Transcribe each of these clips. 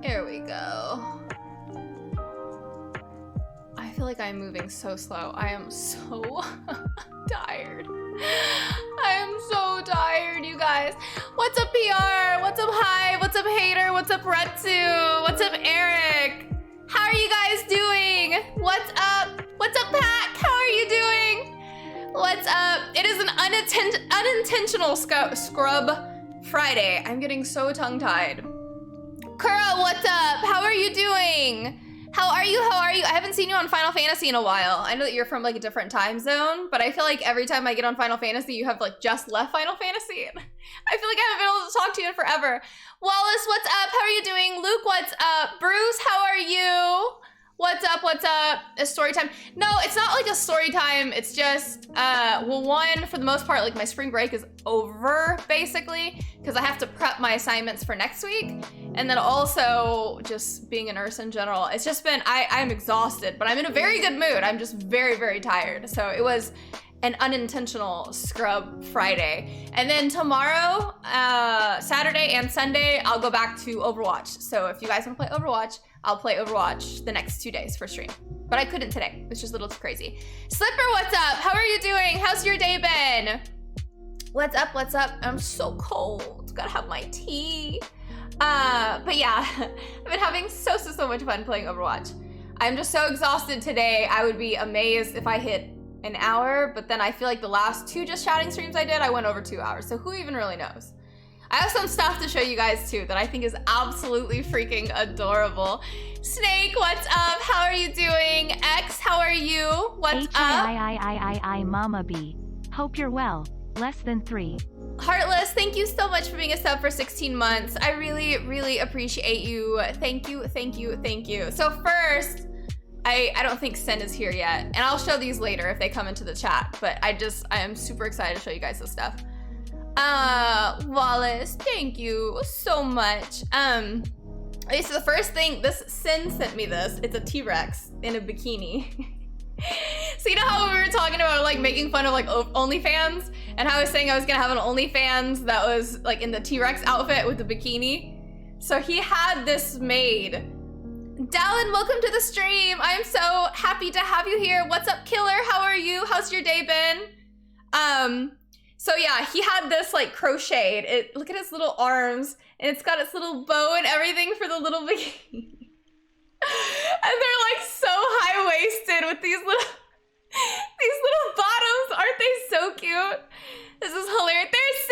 Here we go. I feel like I'm moving so slow. I am so tired. I am so tired, you guys. What's up, PR? What's up, Hive? What's up, Hater? What's up, Retsu? What's up, Eric? How are you guys doing? What's up? What's up, Pack? How are you doing? What's up? It is an unintentional scrub Friday. I'm getting so tongue-tied. Kura, what's up? How are you doing? How are you? How are you? I haven't seen you on Final Fantasy in a while. I know that you're from like a different time zone, but I feel like every time I get on Final Fantasy, you have like just left Final Fantasy. I feel like I haven't been able to talk to you in forever. Wallace, what's up? How are you doing? Luke, what's up? Bruce, how are you? What's up? What's up? A story time? No, it's not like a story time. It's just, well, one, for the most part, like my spring break is over basically, because I have to prep my assignments for next week. And then also just being a nurse in general. It's just been, I'm exhausted, but I'm in a very good mood. I'm just very, very tired. So it was an unintentional scrub Friday. And then tomorrow, Saturday and Sunday, I'll go back to Overwatch. So if you guys want to play Overwatch, I'll play Overwatch the next 2 days for stream. But I couldn't today. It's just a little too crazy. Slipper, what's up? How are you doing? How's your day been? What's up? What's up? I'm so cold. Gotta have my tea. But yeah, I've been having so much fun playing Overwatch. I'm just so exhausted today. I would be amazed if I hit an hour, but then I feel like the last 2 just chatting streams I did, I went over 2 hours. So who even really knows? I have some stuff to show you guys too that I think is absolutely freaking adorable. Snake, what's up? How are you doing? X, how are you? What's up? I, Mama B. Hope you're well. Less than 3. Heartless, thank you so much for being a sub for 16 months. I really, really appreciate you. Thank you, thank you, thank you. So first, I don't think Sen is here yet, and I'll show these later if they come into the chat, but I am super excited to show you guys this stuff. Wallace, thank you so much. Okay, so the first thing, Sin sent me this. It's a T-Rex in a bikini. So you know how we were talking about like making fun of like OnlyFans, and how I was saying I was gonna have an OnlyFans that was like in the T-Rex outfit with the bikini? So he had this made. Dallin, welcome to the stream. I'm so happy to have you here. What's up, Killer? How are you? How's your day been? So yeah, he had this like crocheted. Look at his little arms, and it's got its little bow and everything for the little bikini. And they're like so high-waisted with these little bottoms. Aren't they so cute? This is hilarious. There's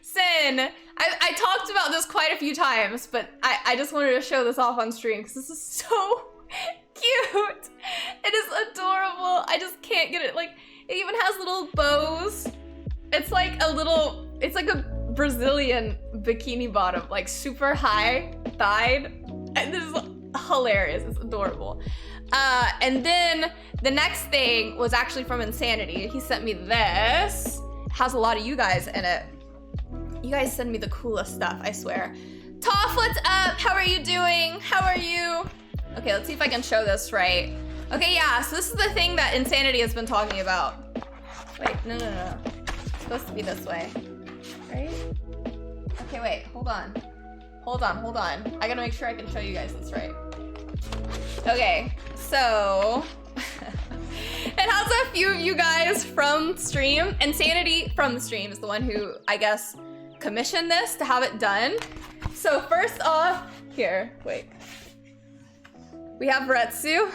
Sin. I talked about this quite a few times, but I just wanted to show this off on stream because this is so cute. It is adorable. I just can't get it. Like, it even has little bows. It's like a Brazilian bikini bottom, like super high thighed. And this is hilarious. It's adorable. And then the next thing was actually from Insanity. He sent me this. It has a lot of you guys in it. You guys send me the coolest stuff, I swear. Toph, what's up? How are you doing? How are you? Okay, let's see if I can show this right. Okay, yeah, so this is the thing that Insanity has been talking about. Wait, no. It's supposed to be this way, right? Okay, wait, hold on. I gotta make sure I can show you guys this right. Okay, so it has a few of you guys from stream. Insanity from the stream is the one who, I guess, commissioned this to have it done. So first off, here, wait. We have Retsu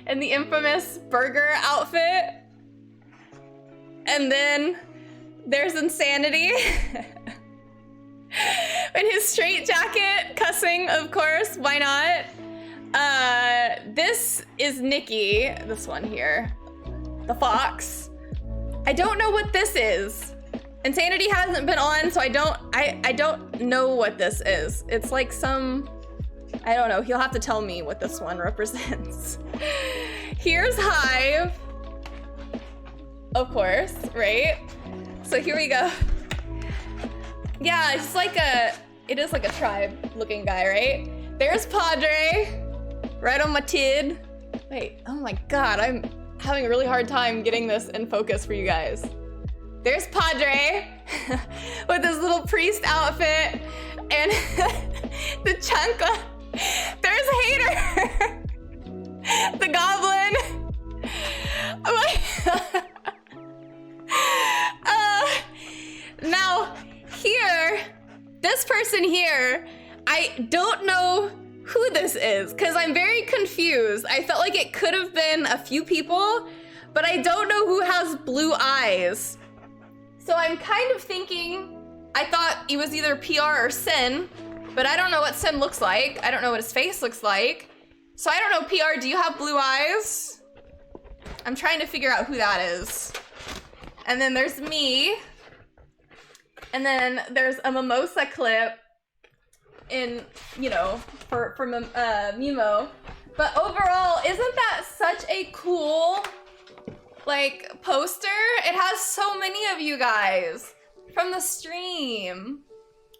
in the infamous burger outfit. And then there's Insanity in his straight jacket, cussing, of course, why not? This is Nikki, this one here, the fox. I don't know what this is. Insanity hasn't been on, so I don't know what this is. It's like some, I don't know, he'll have to tell me what this one represents. Here's Hive, of course, right? So here we go. Yeah, it's like it is like a tribe looking guy, right? There's Padre, right on my tid. Wait, oh my God, I'm having a really hard time getting this in focus for you guys. There's Padre with his little priest outfit, and The chancla. There's Hater. The goblin. Now, here, this person here, I don't know who this is because I'm very confused. I felt like it could have been a few people, but I don't know who has blue eyes. So I'm kind of thinking, I thought it was either PR or Sin, but I don't know what Sin looks like. I don't know what his face looks like. So I don't know, PR, do you have blue eyes? I'm trying to figure out who that is. And then there's me. And then there's a mimosa clip in, you know, for Mimo. But overall, isn't that such a cool, like, poster? It has so many of you guys from the stream.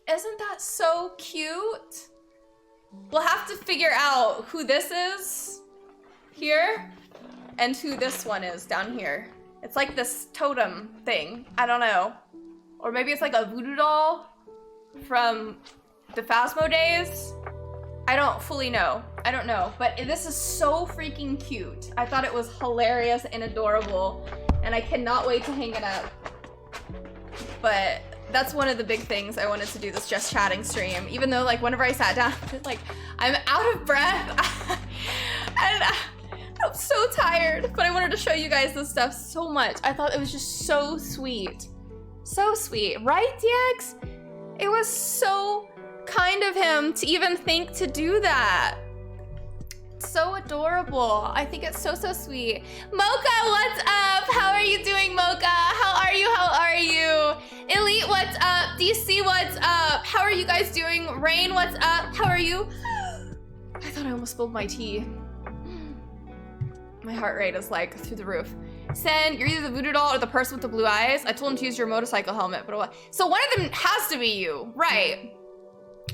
Isn't that so cute? We'll have to figure out who this is here and who this one is down here. It's like this totem thing. I don't know. Or maybe it's like a voodoo doll from the Phasmo days. I don't fully know. I don't know. But this is so freaking cute. I thought it was hilarious and adorable. And I cannot wait to hang it up. But that's one of the big things I wanted to do this just chatting stream. Even though, like, whenever I sat down, like, I'm out of breath. And I'm so tired. But I wanted to show you guys this stuff so much. I thought it was just so sweet. So sweet, right, DX? It was so kind of him to even think to do that. So adorable. I think it's so, so sweet. Mocha, what's up? How are you doing, Mocha? How are you? How are you? Elite, what's up? DC, what's up? How are you guys doing? Rain, what's up? How are you? I thought I almost spilled my tea. My heart rate is like through the roof. Sen, you're either the voodoo doll or the person with the blue eyes. I told him to use your motorcycle helmet, but what? So one of them has to be you, right?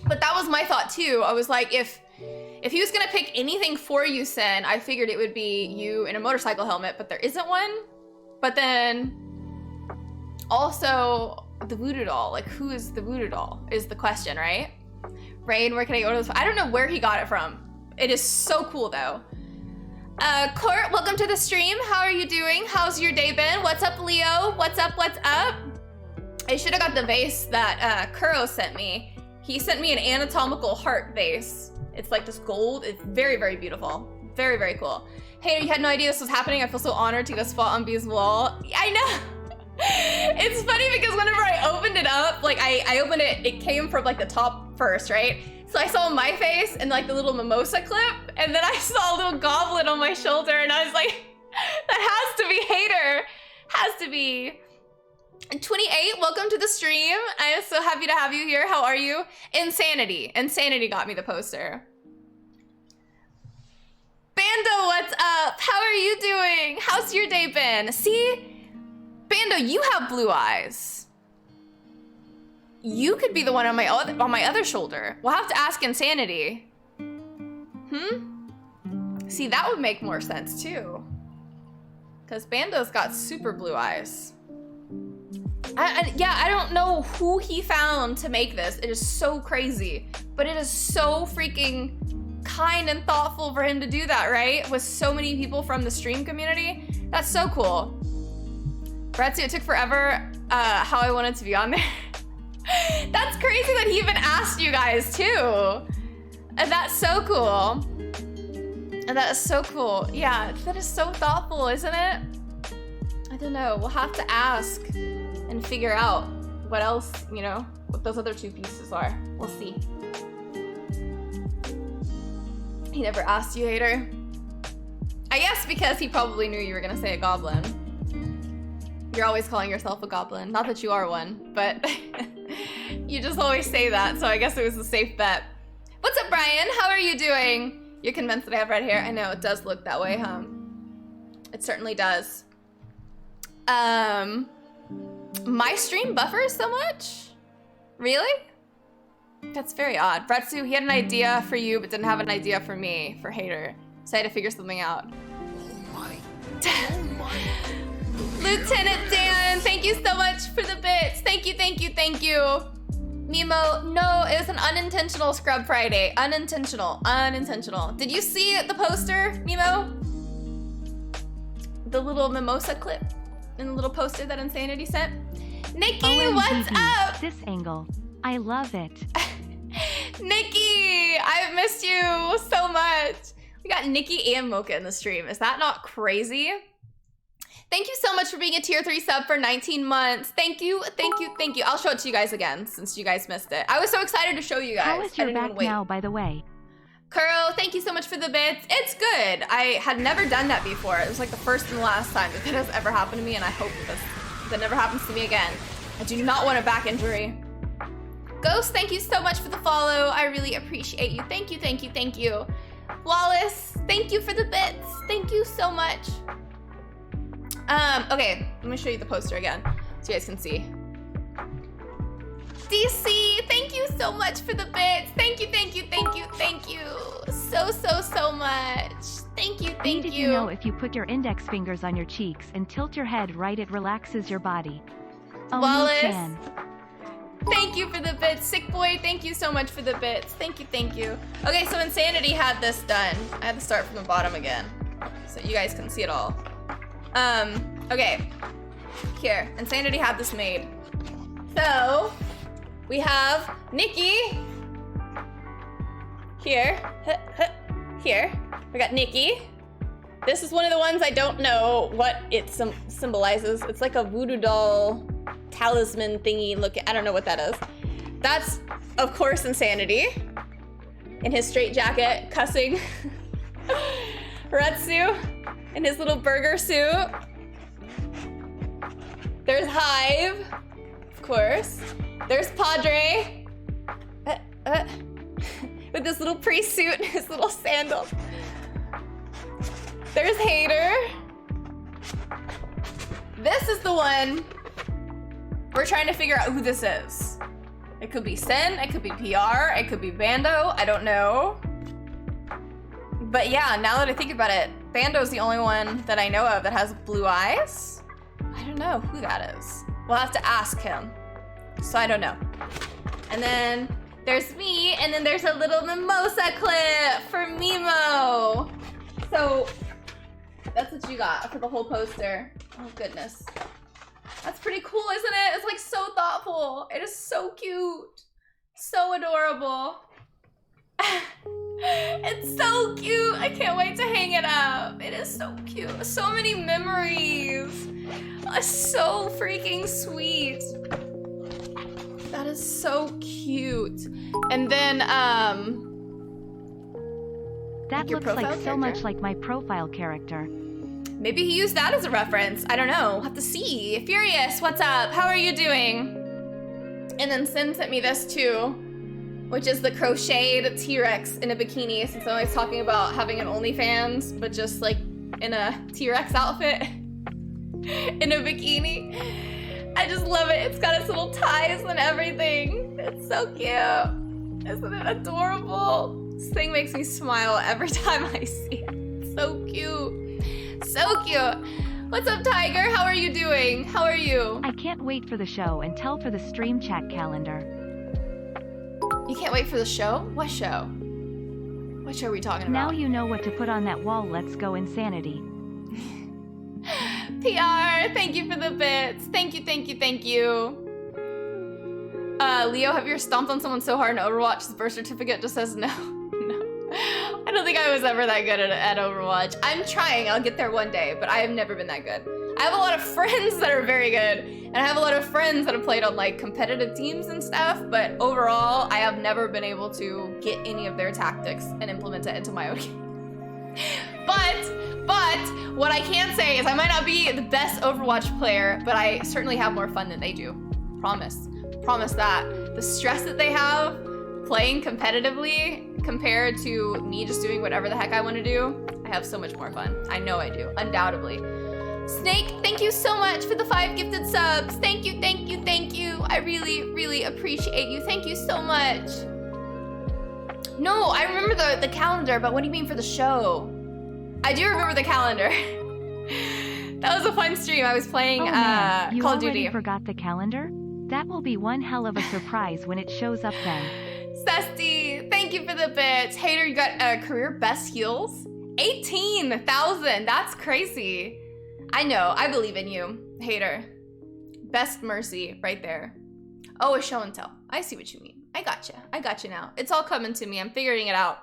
But that was my thought too. I was like, if he was gonna pick anything for you, Sen, I figured it would be you in a motorcycle helmet, but there isn't one. But then also the voodoo doll, like who is the voodoo doll is the question, right? Rain, where can I go to this? I don't know where he got it from. It is so cool though. Court, welcome to the stream. How are you doing? How's your day been? What's up, Leo? What's up, what's up? I should have got the vase that Kuro sent me. He sent me an anatomical heart vase. It's like this gold. It's very, very beautiful. Very, very cool. Hey, you had no idea this was happening. I feel so honored to get a spot on B's wall. I know. It's funny because whenever I opened it up, like I opened it, it came from like the top first, right? So I saw my face and like the little mimosa clip, and then I saw a little goblin on my shoulder, and I was like, that has to be Hater. Has to be. 28, welcome to the stream. I am so happy to have you here. How are you? Insanity. Insanity got me the poster. Bando, what's up? How are you doing? How's your day been? See? Bando, you have blue eyes. You could be the one on my other shoulder. We'll have to ask Insanity. See, that would make more sense too. Because Bando's got super blue eyes. Yeah, I don't know who he found to make this. It is so crazy. But it is so freaking kind and thoughtful for him to do that, right? With so many people from the stream community. That's so cool. Bratsu, it took forever how I wanted to be on there. That's crazy that he even asked you guys too. And that's so cool. And that is so cool. Yeah, that is so thoughtful, isn't it? I don't know. We'll have to ask and figure out what else, you know, what those other two pieces are. We'll see. He never asked you, Hater. I guess because he probably knew you were gonna say a goblin. You're always calling yourself a goblin. Not that you are one, but you just always say that, so I guess it was a safe bet. What's up, Brian? How are you doing? You're convinced that I have red hair? I know, it does look that way, huh? It certainly does. My stream buffers so much? Really? That's very odd. Bratsu, he had an idea for you, but didn't have an idea for me, for Hater. So I had to figure something out. Oh my. Oh my. Lieutenant Dan, thank you so much for the bits. Thank you, thank you, thank you. Mimo, no, it was an unintentional Scrub Friday. Unintentional. Did you see the poster, Mimo? The little mimosa clip and the little poster that Insanity sent? Nikki, OMGB, what's up? This angle. I love it. Nikki, I've missed you so much. We got Nikki and Mocha in the stream. Is that not crazy? Thank you so much for being a tier 3 sub for 19 months. Thank you. I'll show it to you guys again since you guys missed it. I was so excited to show you guys. How is your back now, by the way? Kuro, thank you so much for the bits. It's good. I had never done that before. It was like the first and the last time that has ever happened to me, and I hope that never happens to me again. I do not want a back injury. Ghost, thank you so much for the follow. I really appreciate you. Thank you. Wallace, thank you for the bits. Thank you so much. Okay, let me show you the poster again so you guys can see. DC, thank you so much for the bits. Thank you. So much. Thank you. Did you know if you put your index fingers on your cheeks and tilt your head right, it relaxes your body? Oh, Wallace, man. thank you for the bits. Sick boy, thank you so much for the bits. Thank you. Okay, so Insanity had this done. I had to start from the bottom again so you guys can see it all. Okay, here, Insanity had this made. So, we have Nikki, here, we got Nikki. This is one of the ones I don't know what it symbolizes. It's like a voodoo doll talisman thingy I don't know what that is. That's, of course, Insanity in his straitjacket, cussing Retsu in his little burger suit. There's Hive, of course. There's Padre with this little priest suit and his little sandals. There's Hater. This is the one we're trying to figure out who this is. It could be Sen, it could be PR, it could be Bando, I don't know. But yeah, now that I think about it, Bando's the only one that I know of that has blue eyes. I don't know who that is. We'll have to ask him. So I don't know. And then there's me, and then there's a little mimosa clip for Mimo. So that's what you got for the whole poster. Oh goodness. That's pretty cool, isn't it? It's like so thoughtful. It is so cute. So adorable. It's so cute. I can't wait to hang it up. It is so cute. So many memories. So freaking sweet. That is so cute. And then, that looks like so much like my profile character. Maybe he used that as a reference. I don't know. We'll have to see. Furious, what's up? How are you doing? And then Sin sent me this too, which is the crocheted T-Rex in a bikini, since I'm always talking about having an OnlyFans, but just like in a T-Rex outfit in a bikini. I just love it. It's got its little ties and everything. It's so cute. Isn't it adorable? This thing makes me smile every time I see it. It's so cute. So cute. What's up, Tiger? How are you doing? How are you? I can't wait for the show and tell for the stream chat calendar. You can't wait for the show? What show? What show are we talking about? Now you know what to put on that wall. Let's go Insanity. PR, thank you for the bits. Thank you. Leo, have you ever stomped on someone so hard in Overwatch his birth certificate just says no? No. I don't think I was ever that good at Overwatch. I'm trying, I'll get there one day, but I have never been that good. I have a lot of friends that are very good, and I have a lot of friends that have played on like competitive teams and stuff, but overall, I have never been able to get any of their tactics and implement it into my own game. But what I can say is I might not be the best Overwatch player, but I certainly have more fun than they do. Promise that. The stress that they have playing competitively compared to me just doing whatever the heck I want to do, I have so much more fun. I know I do, undoubtedly. Snake, thank you so much for the 5 gifted subs. Thank you. I really appreciate you. Thank you so much. No, I remember the calendar, but what do you mean for the show? I do remember the calendar. That was a fun stream. I was playing Call of Duty. You forgot the calendar? That will be one hell of a surprise when it shows up then. Cesty, thank you for the bits. Hater, you got career best heals? 18,000, that's crazy. I know, I believe in you, Hater. Best mercy right there. Oh, a show and tell. I see what you mean. I gotcha now. It's all coming to me, I'm figuring it out.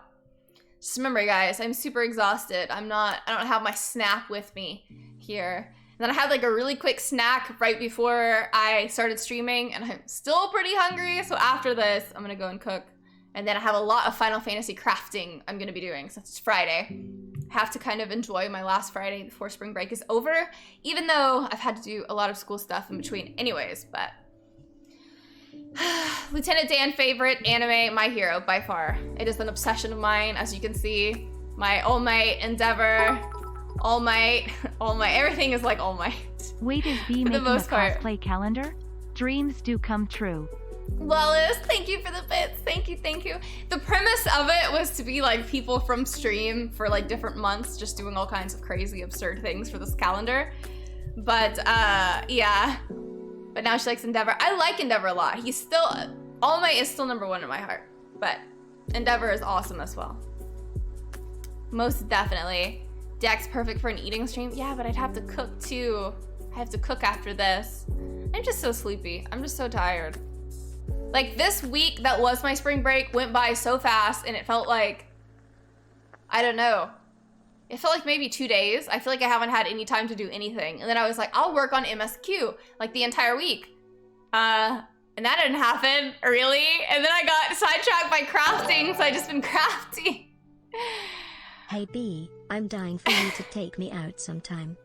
Just remember guys, I'm super exhausted. I don't have my snack with me here. And then I had like a really quick snack right before I started streaming and I'm still pretty hungry. So after this, I'm gonna go and cook. And then I have a lot of Final Fantasy crafting I'm gonna be doing since it's Friday. I have to kind of enjoy my last Friday before spring break is over, even though I've had to do a lot of school stuff in between anyways, but. Lieutenant Dan favorite anime, My Hero by far. It is an obsession of mine, as you can see. My All Might endeavor, All Might, everything is like All Might. Wait, is B making a cosplay calendar? Dreams do come true. Wallace, thank you for the bits. Thank you. The premise of it was to be like people from stream for like different months, just doing all kinds of crazy, absurd things for this calendar. But yeah. But now she likes Endeavor. I like Endeavor a lot. He's still, All Might is still #1 in my heart. But Endeavor is awesome as well. Most definitely. Dex perfect for an eating stream. Yeah, but I'd have to cook too. I have to cook after this. I'm just so sleepy. I'm just so tired. Like this week that was my spring break went by so fast and it felt like, I don't know. It felt like maybe 2 days. I feel like I haven't had any time to do anything. And then I was like, I'll work on MSQ like the entire week. And that didn't happen, really. And then I got sidetracked by crafting, so I just been crafting. Hey B, I'm dying for you to take me out sometime.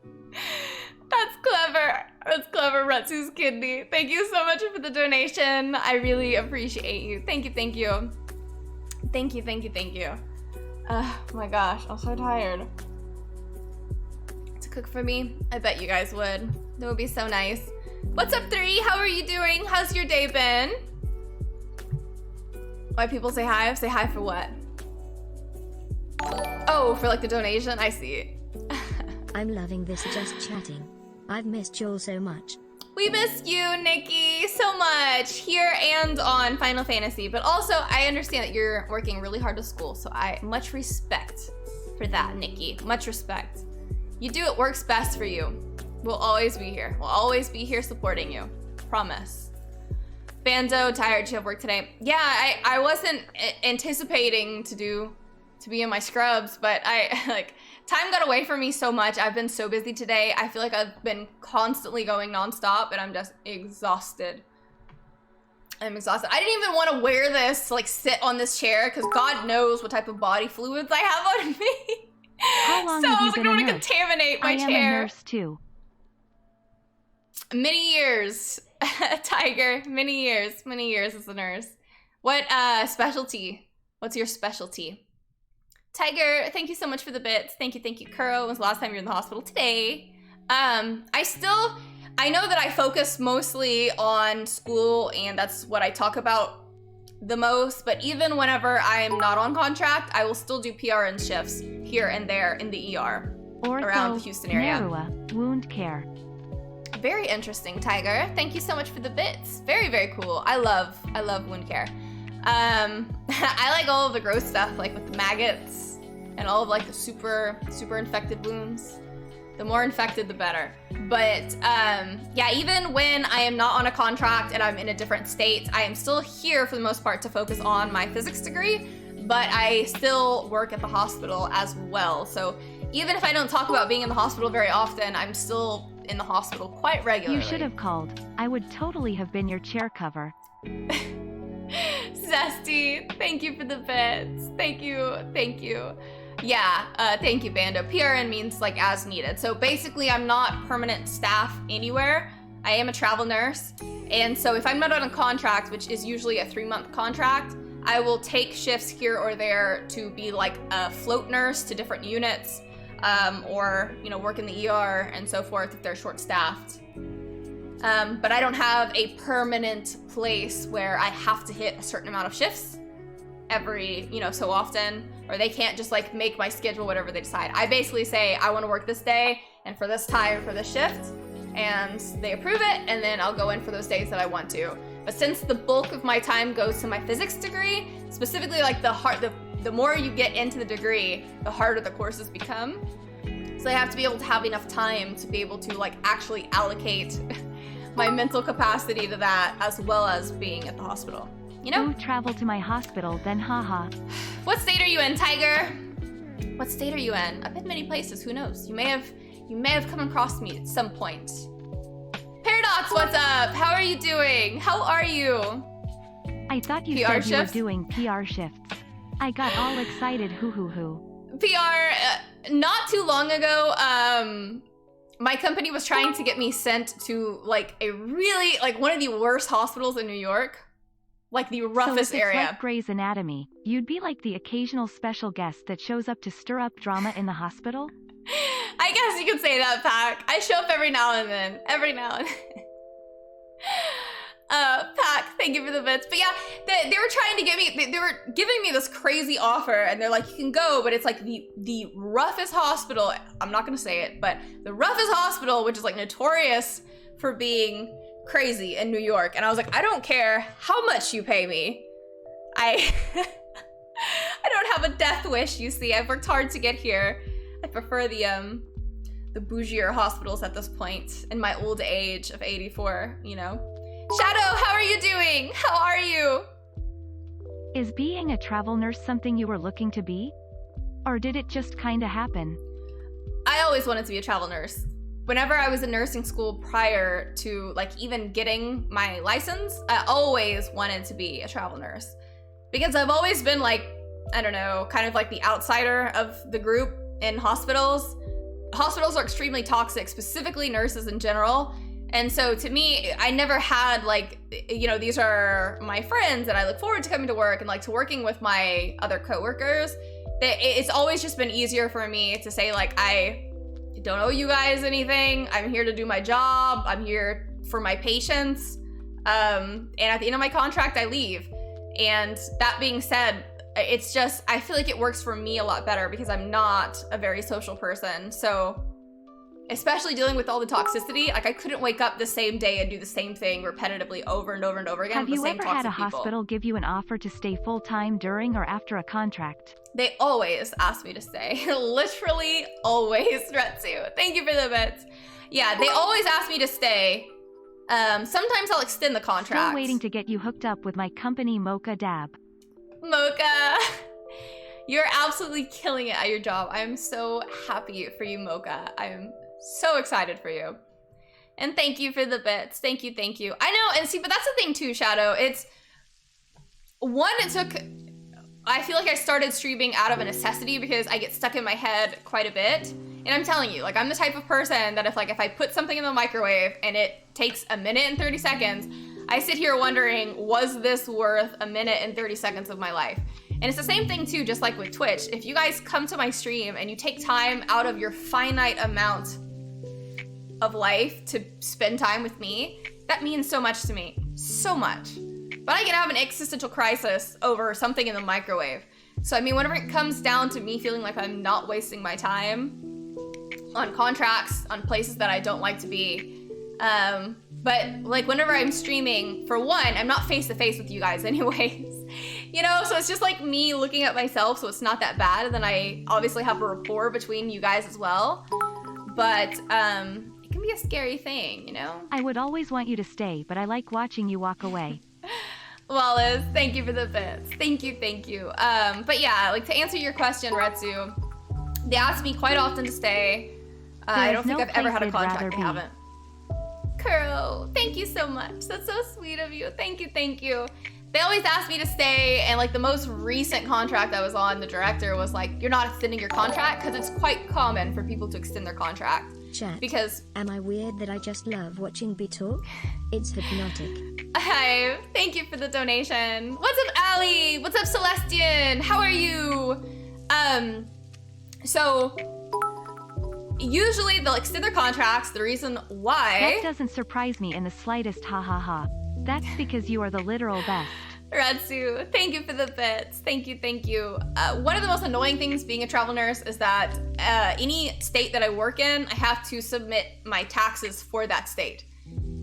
That's clever. That's clever, Retsu's kidney. Thank you so much for the donation. I really appreciate you. Thank you. Thank you. Oh my gosh, I'm so tired. To cook for me? I bet you guys would. That would be so nice. What's up, 3? How are you doing? How's your day been? Why people say hi? Say hi for what? Oh, for like the donation? I see. I'm loving this just chatting. I've missed y'all so much. We missed you, Nikki, so much, here and on Final Fantasy. But also, I understand that you're working really hard at school, so much respect for that, Nikki. Much respect. You do what works best for you. We'll always be here. We'll always be here supporting you. Promise. Bando, tired, you have work today. Yeah, I wasn't anticipating to be in my scrubs, but time got away from me so much. I've been so busy today. I feel like I've been constantly going nonstop and I'm just exhausted. I'm exhausted. I didn't even want to wear this, like sit on this chair because God knows what type of body fluids I have on me. How long so have I you was like, been I a don't want to nurse? contaminate my I am chair. a nurse too. Many years, Tiger. Many years as a nurse. What specialty? What's your specialty? Tiger, thank you so much for the bits. Thank you. Kuro, when was the last time you were in the hospital? Today. I know that I focus mostly on school and that's what I talk about the most, but even whenever I'm not on contract, I will still do PRN shifts here and there in the ER around the Houston area. Narua, wound care. Very interesting, Tiger. Thank you so much for the bits. Very cool. I love wound care. I like all of the gross stuff, like with the maggots and all of like the super infected wounds. The more infected, the better. But yeah, even when I am not on a contract and I'm in a different state, I am still here for the most part to focus on my physics degree, but I still work at the hospital as well. So even if I don't talk about being in the hospital very often, I'm still in the hospial quite regularly. You should have called. I would totally have been your chair cover. Zesty, thank you for the bits. Thank you. Yeah, thank you, Bando. PRN means like as needed. So basically I'm not permanent staff anywhere. I am a travel nurse. And so if I'm not on a contract, which is usually a 3-month contract, I will take shifts here or there to be like a float nurse to different units, or, you know, work in the ER and so forth if they're short-staffed. But I don't have a permanent place where I have to hit a certain amount of shifts every, you know, so often, or they can't just like make my schedule whatever they decide. I basically say, I want to work this day and for this time for this shift, and they approve it, and then I'll go in for those days that I want to. But since the bulk of my time goes to my physics degree, specifically like the more you get into the degree, the harder the courses become. So I have to be able to have enough time to be able to like actually allocate my mental capacity to that, as well as being at the hospital. You know? Ooh, travel to my hospital then, haha. What state are you in, Tiger? What state are you in? I've been many places, who knows? You may have come across me at some point. Paradox, what's up? How are you doing? How are you? I thought you PR said you were shifts? doing PR shifts. I got all excited, hoo hoo hoo. PR, not too long ago, my company was trying to get me sent to like a really, like one of the worst hospitals in New York. Like the roughest so if it's area. like Grey's Anatomy, you'd be like the occasional special guest that shows up to stir up drama in the hospital? I guess you could say that, Pac. I show up every now and then. Every now and then. Pac, thank you for the bits. But yeah, they were trying to get me, they were giving me this crazy offer, and they're like, you can go, but it's like the roughest hospital, I'm not gonna say it, but the roughest hospital, which is like notorious for being crazy in New York. And I was like, I don't care how much you pay me. I don't have a death wish, you see. I've worked hard to get here. I prefer the bougier hospitals at this point in my old age of 84, you know. Shadow, how are you doing? How are you? Is being a travel nurse something you were looking to be? Or did it just kinda happen? I always wanted to be a travel nurse. Whenever I was in nursing school prior to like even getting my license, I always wanted to be a travel nurse. Because I've always been like, I don't know, kind of like the outsider of the group in hospitals. Hospitals are extremely toxic, specifically nurses in general. And so to me, I never had like, you know, these are my friends and I look forward to coming to work and like to working with my other coworkers. It's always just been easier for me to say like, I don't owe you guys anything. I'm here to do my job. I'm here for my patients. And at the end of my contract, I leave. And that being said, it's just, I feel like it works for me a lot better because I'm not a very social person. So especially dealing with all the toxicity, like I couldn't wake up the same day and do the same thing repetitively over and over and over again. Have with the you same ever had a toxic people. hospital give you an offer to stay full-time during or after a contract? They always ask me to stay. Literally always, Retsu. Thank you for the bits. Yeah, they always ask me to stay. Sometimes I'll extend the contract. Still waiting to get you hooked up with my company Mocha Dab. Mocha, you're absolutely killing it at your job. I am so happy for you, Mocha. I am so excited for you. And thank you for the bits. Thank you, thank you. I know, and see, but that's the thing too, Shadow. It's, one, it took, I feel like I started streaming out of a necessity because I get stuck in my head quite a bit. And I'm telling you, like, I'm the type of person that if I put something in the microwave and it takes a minute and 30 seconds, I sit here wondering, was this worth a minute and 30 seconds of my life? And it's the same thing too, just like with Twitch. If you guys come to my stream and you take time out of your finite amount of life to spend time with me, that means so much to me, so much. But I can have an existential crisis over something in the microwave. So I mean, whenever it comes down to me feeling like I'm not wasting my time on contracts, on places that I don't like to be, but like whenever I'm streaming, for one, I'm not face to face with you guys anyways, you know? So it's just like me looking at myself, so it's not that bad. And then I obviously have a rapport between you guys as well. But it can be a scary thing, you know? I would always want you to stay, but I like watching you walk away. Wallace, thank you for the bits. Thank you, thank you. But yeah, like to answer your question, Retsu, they ask me quite often to stay. I don't think I've ever had a contract. I haven't. Kuro, thank you so much. That's so sweet of you. Thank you, thank you. They always ask me to stay, and like the most recent contract I was on, the director was like, you're not extending your contract, because it's quite common for people to extend their contract. Chat. Because am I weird that I just love watching B talk? It's hypnotic. Hi, thank you for the donation. What's up, Allie? What's up, Celestian? How are you? So usually they'll extend their contracts. The reason why... That doesn't surprise me in the slightest, ha ha ha. That's because you are the literal best. Ratsu, thank you for the bits. Thank you, thank you. One of the most annoying things being a travel nurse is that any state that I work in, I have to submit my taxes for that state.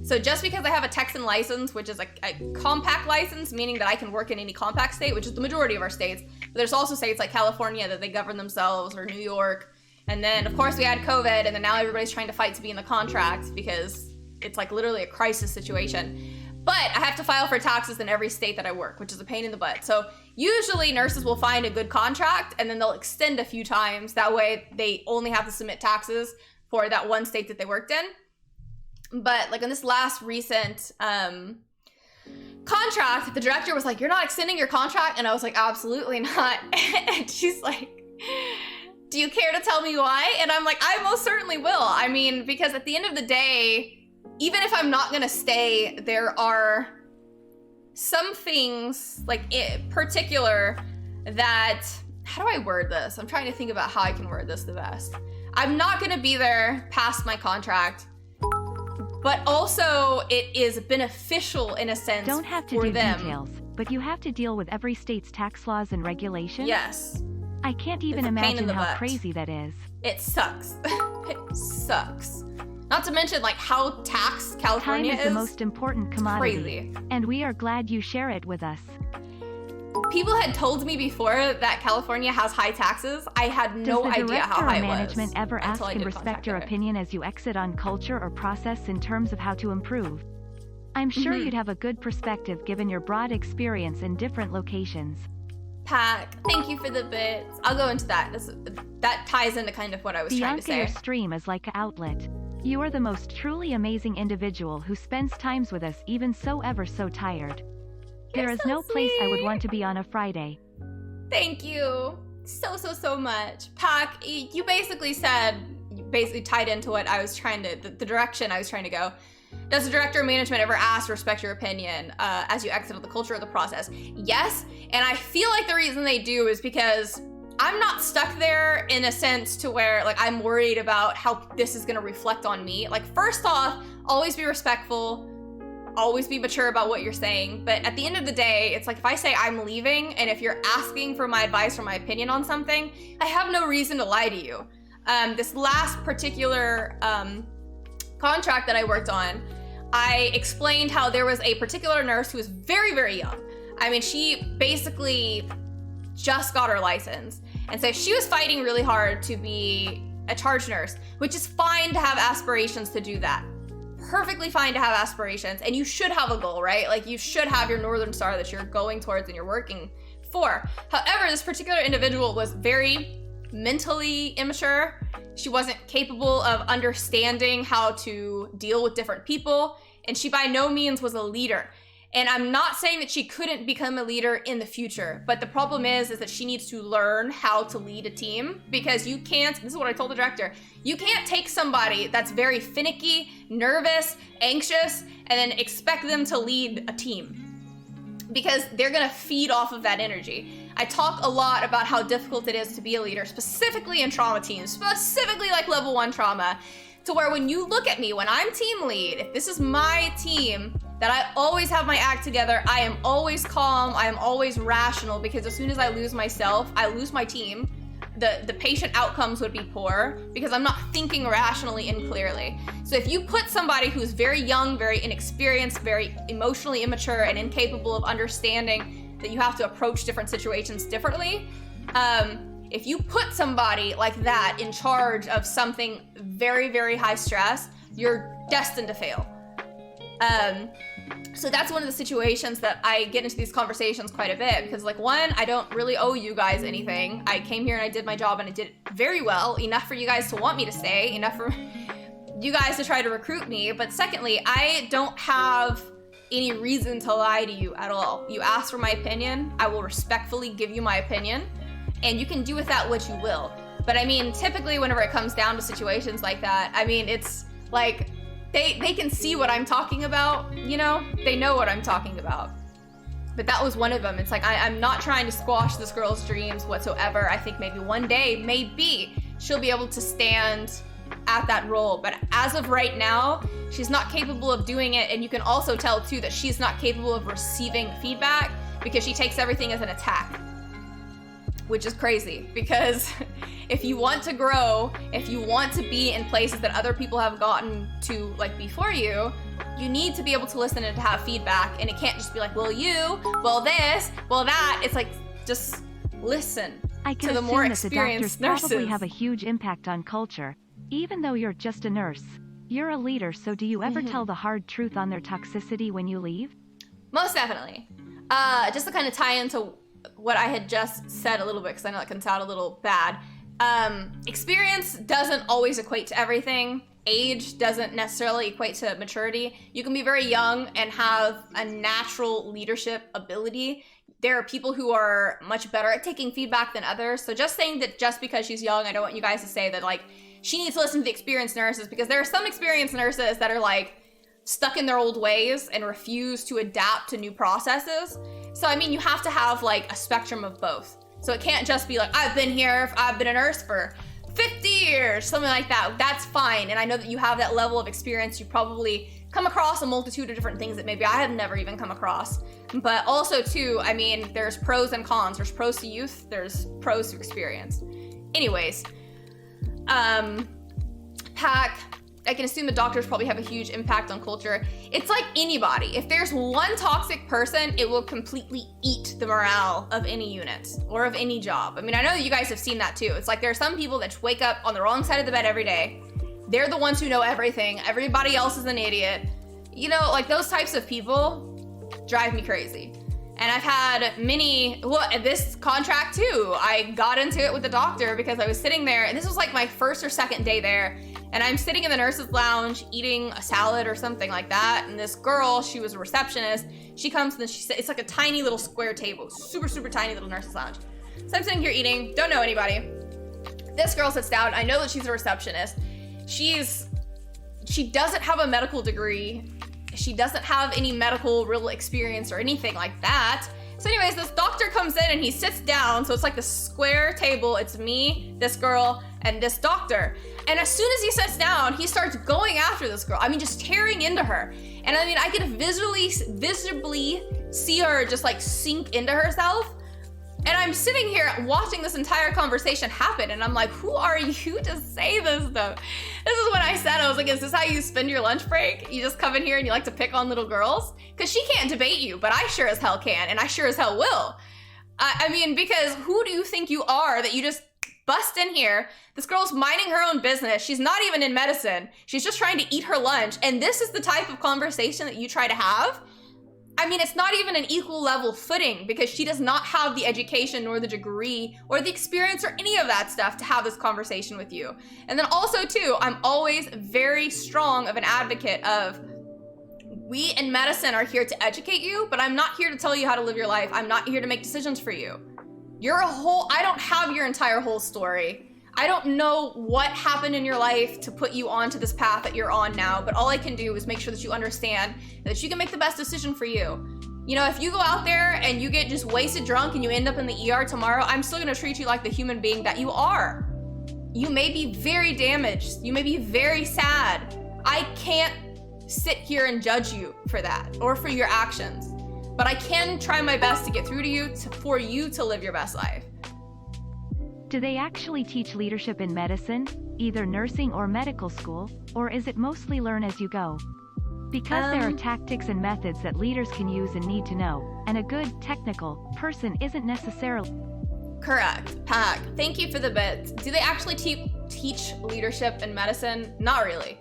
So just because I have a Texan license, which is a compact license, meaning that I can work in any compact state, which is the majority of our states, but there's also states like California that they govern themselves, or New York. And then of course we had COVID, and then now everybody's trying to fight to be in the contract because it's like literally a crisis situation. But I have to file for taxes in every state that I work, which is a pain in the butt. So usually nurses will find a good contract and then they'll extend a few times. That way they only have to submit taxes for that one state that they worked in. But like in this last recent contract, the director was like, "You're not extending your contract?" And I was like, "Absolutely not." And she's like, "Do you care to tell me why?" And I'm like, "I most certainly will." I mean, because at the end of the day, even if I'm not gonna stay, there are some things, like in particular, that, how do I word this? I'm trying to think about how I can word this the best. I'm not gonna be there past my contract, but also it is beneficial in a sense Don't have to for do them. details, but you have to deal with every state's tax laws and regulations? Yes. I can't even It's a pain in imagine the how butt. crazy that is. It sucks. It sucks. Not to mention like how taxed California Time is the most important commodity, crazy. and we are glad you share it with us. People had told me before that California has high taxes. I had no Does the idea how director high or it was management ever ask until I and did respect contract your there. opinion as you exit on culture or process in terms of how to improve? I'm sure Mhm. you'd have a good perspective given your broad experience in different locations. Pack, thank you for the bits. I'll go into that. That ties into kind of what I was trying to Bianca, your say. stream is like an outlet. You are the most truly amazing individual who spends times with us even so ever so tired. There You're is so no place I would sweet. want to be on a Friday. Thank you so much. Pac, you basically tied into what I was trying to, the direction I was trying to go. Does the director of management ever ask to respect your opinion as you exit the culture of the process? Yes, and I feel like the reason they do is because I'm not stuck there in a sense to where like I'm worried about how this is gonna reflect on me. Like first off, always be respectful, always be mature about what you're saying. But at the end of the day, it's like if I say I'm leaving and if you're asking for my advice or my opinion on something, I have no reason to lie to you. This last particular contract that I worked on, I explained how there was a particular nurse who was very, very young. I mean, she basically just got her license. And so she was fighting really hard to be a charge nurse, which is fine to have aspirations to do that. Perfectly fine to have aspirations, and you should have a goal, right? Like you should have your Northern Star that you're going towards and you're working for. However, this particular individual was very mentally immature. She wasn't capable of understanding how to deal with different people, and she by no means was a leader. And I'm not saying that she couldn't become a leader in the future, but the problem is that she needs to learn how to lead a team, because you can't, this is what I told the director, you can't take somebody that's very finicky, nervous, anxious, and then expect them to lead a team, because they're gonna feed off of that energy. I talk a lot about how difficult it is to be a leader, specifically in trauma teams, specifically like level 1 trauma, to where when you look at me, when I'm team lead, if this is my team, that I always have my act together, I am always calm, I am always rational, because as soon as I lose myself, I lose my team. The patient outcomes would be poor because I'm not thinking rationally and clearly. So if you put somebody who's very young, very inexperienced, very emotionally immature, and incapable of understanding that you have to approach different situations differently, if you put somebody like that in charge of something very, very high stress, you're destined to fail. So that's one of the situations that I get into these conversations quite a bit, because like one, I don't really owe you guys anything. I came here and I did my job and I did it very well, enough for you guys to want me to stay, enough for you guys to try to recruit me. But secondly, I don't have any reason to lie to you at all. You ask for my opinion, I will respectfully give you my opinion, and you can do with that what you will. But I mean, typically whenever it comes down to situations like that, I mean, it's like, they can see what I'm talking about, you know? They know what I'm talking about. But that was one of them. It's like, I'm not trying to squash this girl's dreams whatsoever. I think maybe one day, maybe, she'll be able to stand at that role. But as of right now, she's not capable of doing it. And you can also tell too that she's not capable of receiving feedback, because she takes everything as an attack, which is crazy, because if you want to grow, if you want to be in places that other people have gotten to like before you, you need to be able to listen and to have feedback, and it can't just be like, well you, well this, well that. It's like, just listen to the more experienced nurses. Probably have a huge impact on culture. Even though you're just a nurse, you're a leader, so do you ever tell the hard truth on their toxicity when you leave? Most definitely. Just to kind of tie into what I had just said a little bit, because I know that can sound a little bad. Experience doesn't always equate to everything. Age doesn't necessarily equate to maturity. You can be very young and have a natural leadership ability. There are people who are much better at taking feedback than others. So just saying that just because she's young, I don't want you guys to say that like she needs to listen to the experienced nurses, because there are some experienced nurses that are like stuck in their old ways and refuse to adapt to new processes. So I mean, you have to have like a spectrum of both. So it can't just be like, I've been a nurse for 50 years, something like that. That's fine. And I know that you have that level of experience. You probably come across a multitude of different things that maybe I have never even come across. But also too, I mean, there's pros and cons. There's pros to youth, there's pros to experience. Anyways, Pack, I can assume the doctors probably have a huge impact on culture. It's like anybody. If there's one toxic person, it will completely eat the morale of any unit or of any job. I mean, I know that you guys have seen that too. It's like there are some people that just wake up on the wrong side of the bed every day. They're the ones who know everything. Everybody else is an idiot. You know, like those types of people drive me crazy. And I've had many, well, this contract too, I got into it with the doctor because I was sitting there, and this was like my first or second day there, and I'm sitting in the nurse's lounge eating a salad or something like that, and this girl, she was a receptionist, she comes and she said, it's like a tiny little square table, super, super tiny little nurse's lounge. So I'm sitting here eating, don't know anybody. This girl sits down, I know that she's a receptionist. She doesn't have a medical degree. She doesn't have any medical real experience or anything like that. So anyways, this doctor comes in and he sits down. So it's like the square table. It's me, this girl, and this doctor. And as soon as he sits down, he starts going after this girl. I mean, just tearing into her. And I mean, I could visibly see her just like sink into herself. And I'm sitting here watching this entire conversation happen, and I'm like, who are you to say this stuff? This is when I said, I was like, is this how you spend your lunch break? You just come in here and you like to pick on little girls? Because she can't debate you, but I sure as hell can, and I sure as hell will. I mean, because who do you think you are that you just bust in here? This girl's minding her own business. She's not even in medicine. She's just trying to eat her lunch, and this is the type of conversation that you try to have? I mean, it's not even an equal level footing, because she does not have the education nor the degree or the experience or any of that stuff to have this conversation with you. And then also too, I'm always very strong of an advocate of, we in medicine are here to educate you, but I'm not here to tell you how to live your life. I'm not here to make decisions for you. I don't have your entire whole story. I don't know what happened in your life to put you onto this path that you're on now, but all I can do is make sure that you understand that you can make the best decision for you. You know, if you go out there and you get just wasted drunk and you end up in the ER tomorrow, I'm still gonna treat you like the human being that you are. You may be very damaged. You may be very sad. I can't sit here and judge you for that or for your actions, but I can try my best to get through to you for you to live your best life. Do they actually teach leadership in medicine, either nursing or medical school, or is it mostly learn as you go? Because there are tactics and methods that leaders can use and need to know, and a good, technical person isn't necessarily... Correct. Pack, thank you for the bit. Do they actually teach leadership in medicine? Not really.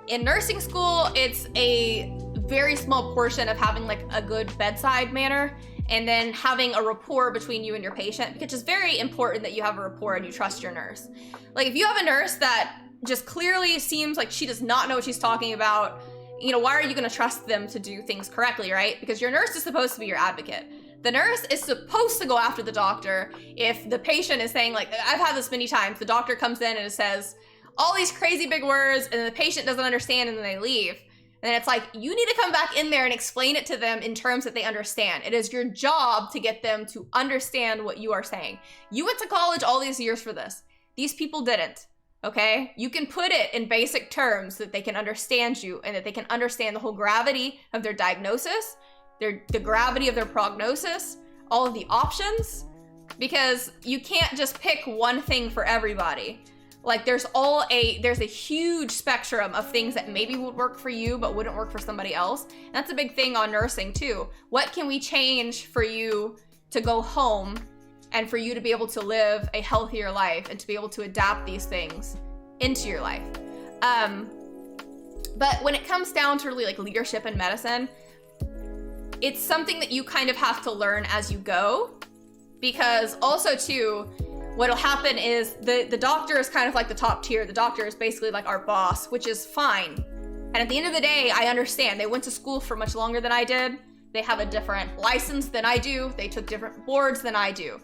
In nursing school, it's a very small portion of having like a good bedside manner, and then having a rapport between you and your patient, because it's very important that you have a rapport and you trust your nurse. Like if you have a nurse that just clearly seems like she does not know what she's talking about, you know, why are you gonna trust them to do things correctly, right? Because your nurse is supposed to be your advocate. The nurse is supposed to go after the doctor if the patient is saying, like, I've had this many times, the doctor comes in and it says all these crazy big words and the patient doesn't understand and then they leave. And it's like, you need to come back in there and explain it to them in terms that they understand. It is your job to get them to understand what you are saying. You went to college all these years for this. These people didn't, okay? You can put it in basic terms that they can understand you and that they can understand the whole gravity of their diagnosis, the gravity of their prognosis, all of the options, because you can't just pick one thing for everybody. Like there's a huge spectrum of things that maybe would work for you but wouldn't work for somebody else. And that's a big thing on nursing too. What can we change for you to go home and for you to be able to live a healthier life and to be able to adapt these things into your life? But when it comes down to really like leadership in medicine, it's something that you kind of have to learn as you go, because also too, what'll happen is the doctor is kind of like the top tier. The doctor is basically like our boss, which is fine. And at the end of the day, I understand. They went to school for much longer than I did. They have a different license than I do. They took different boards than I do.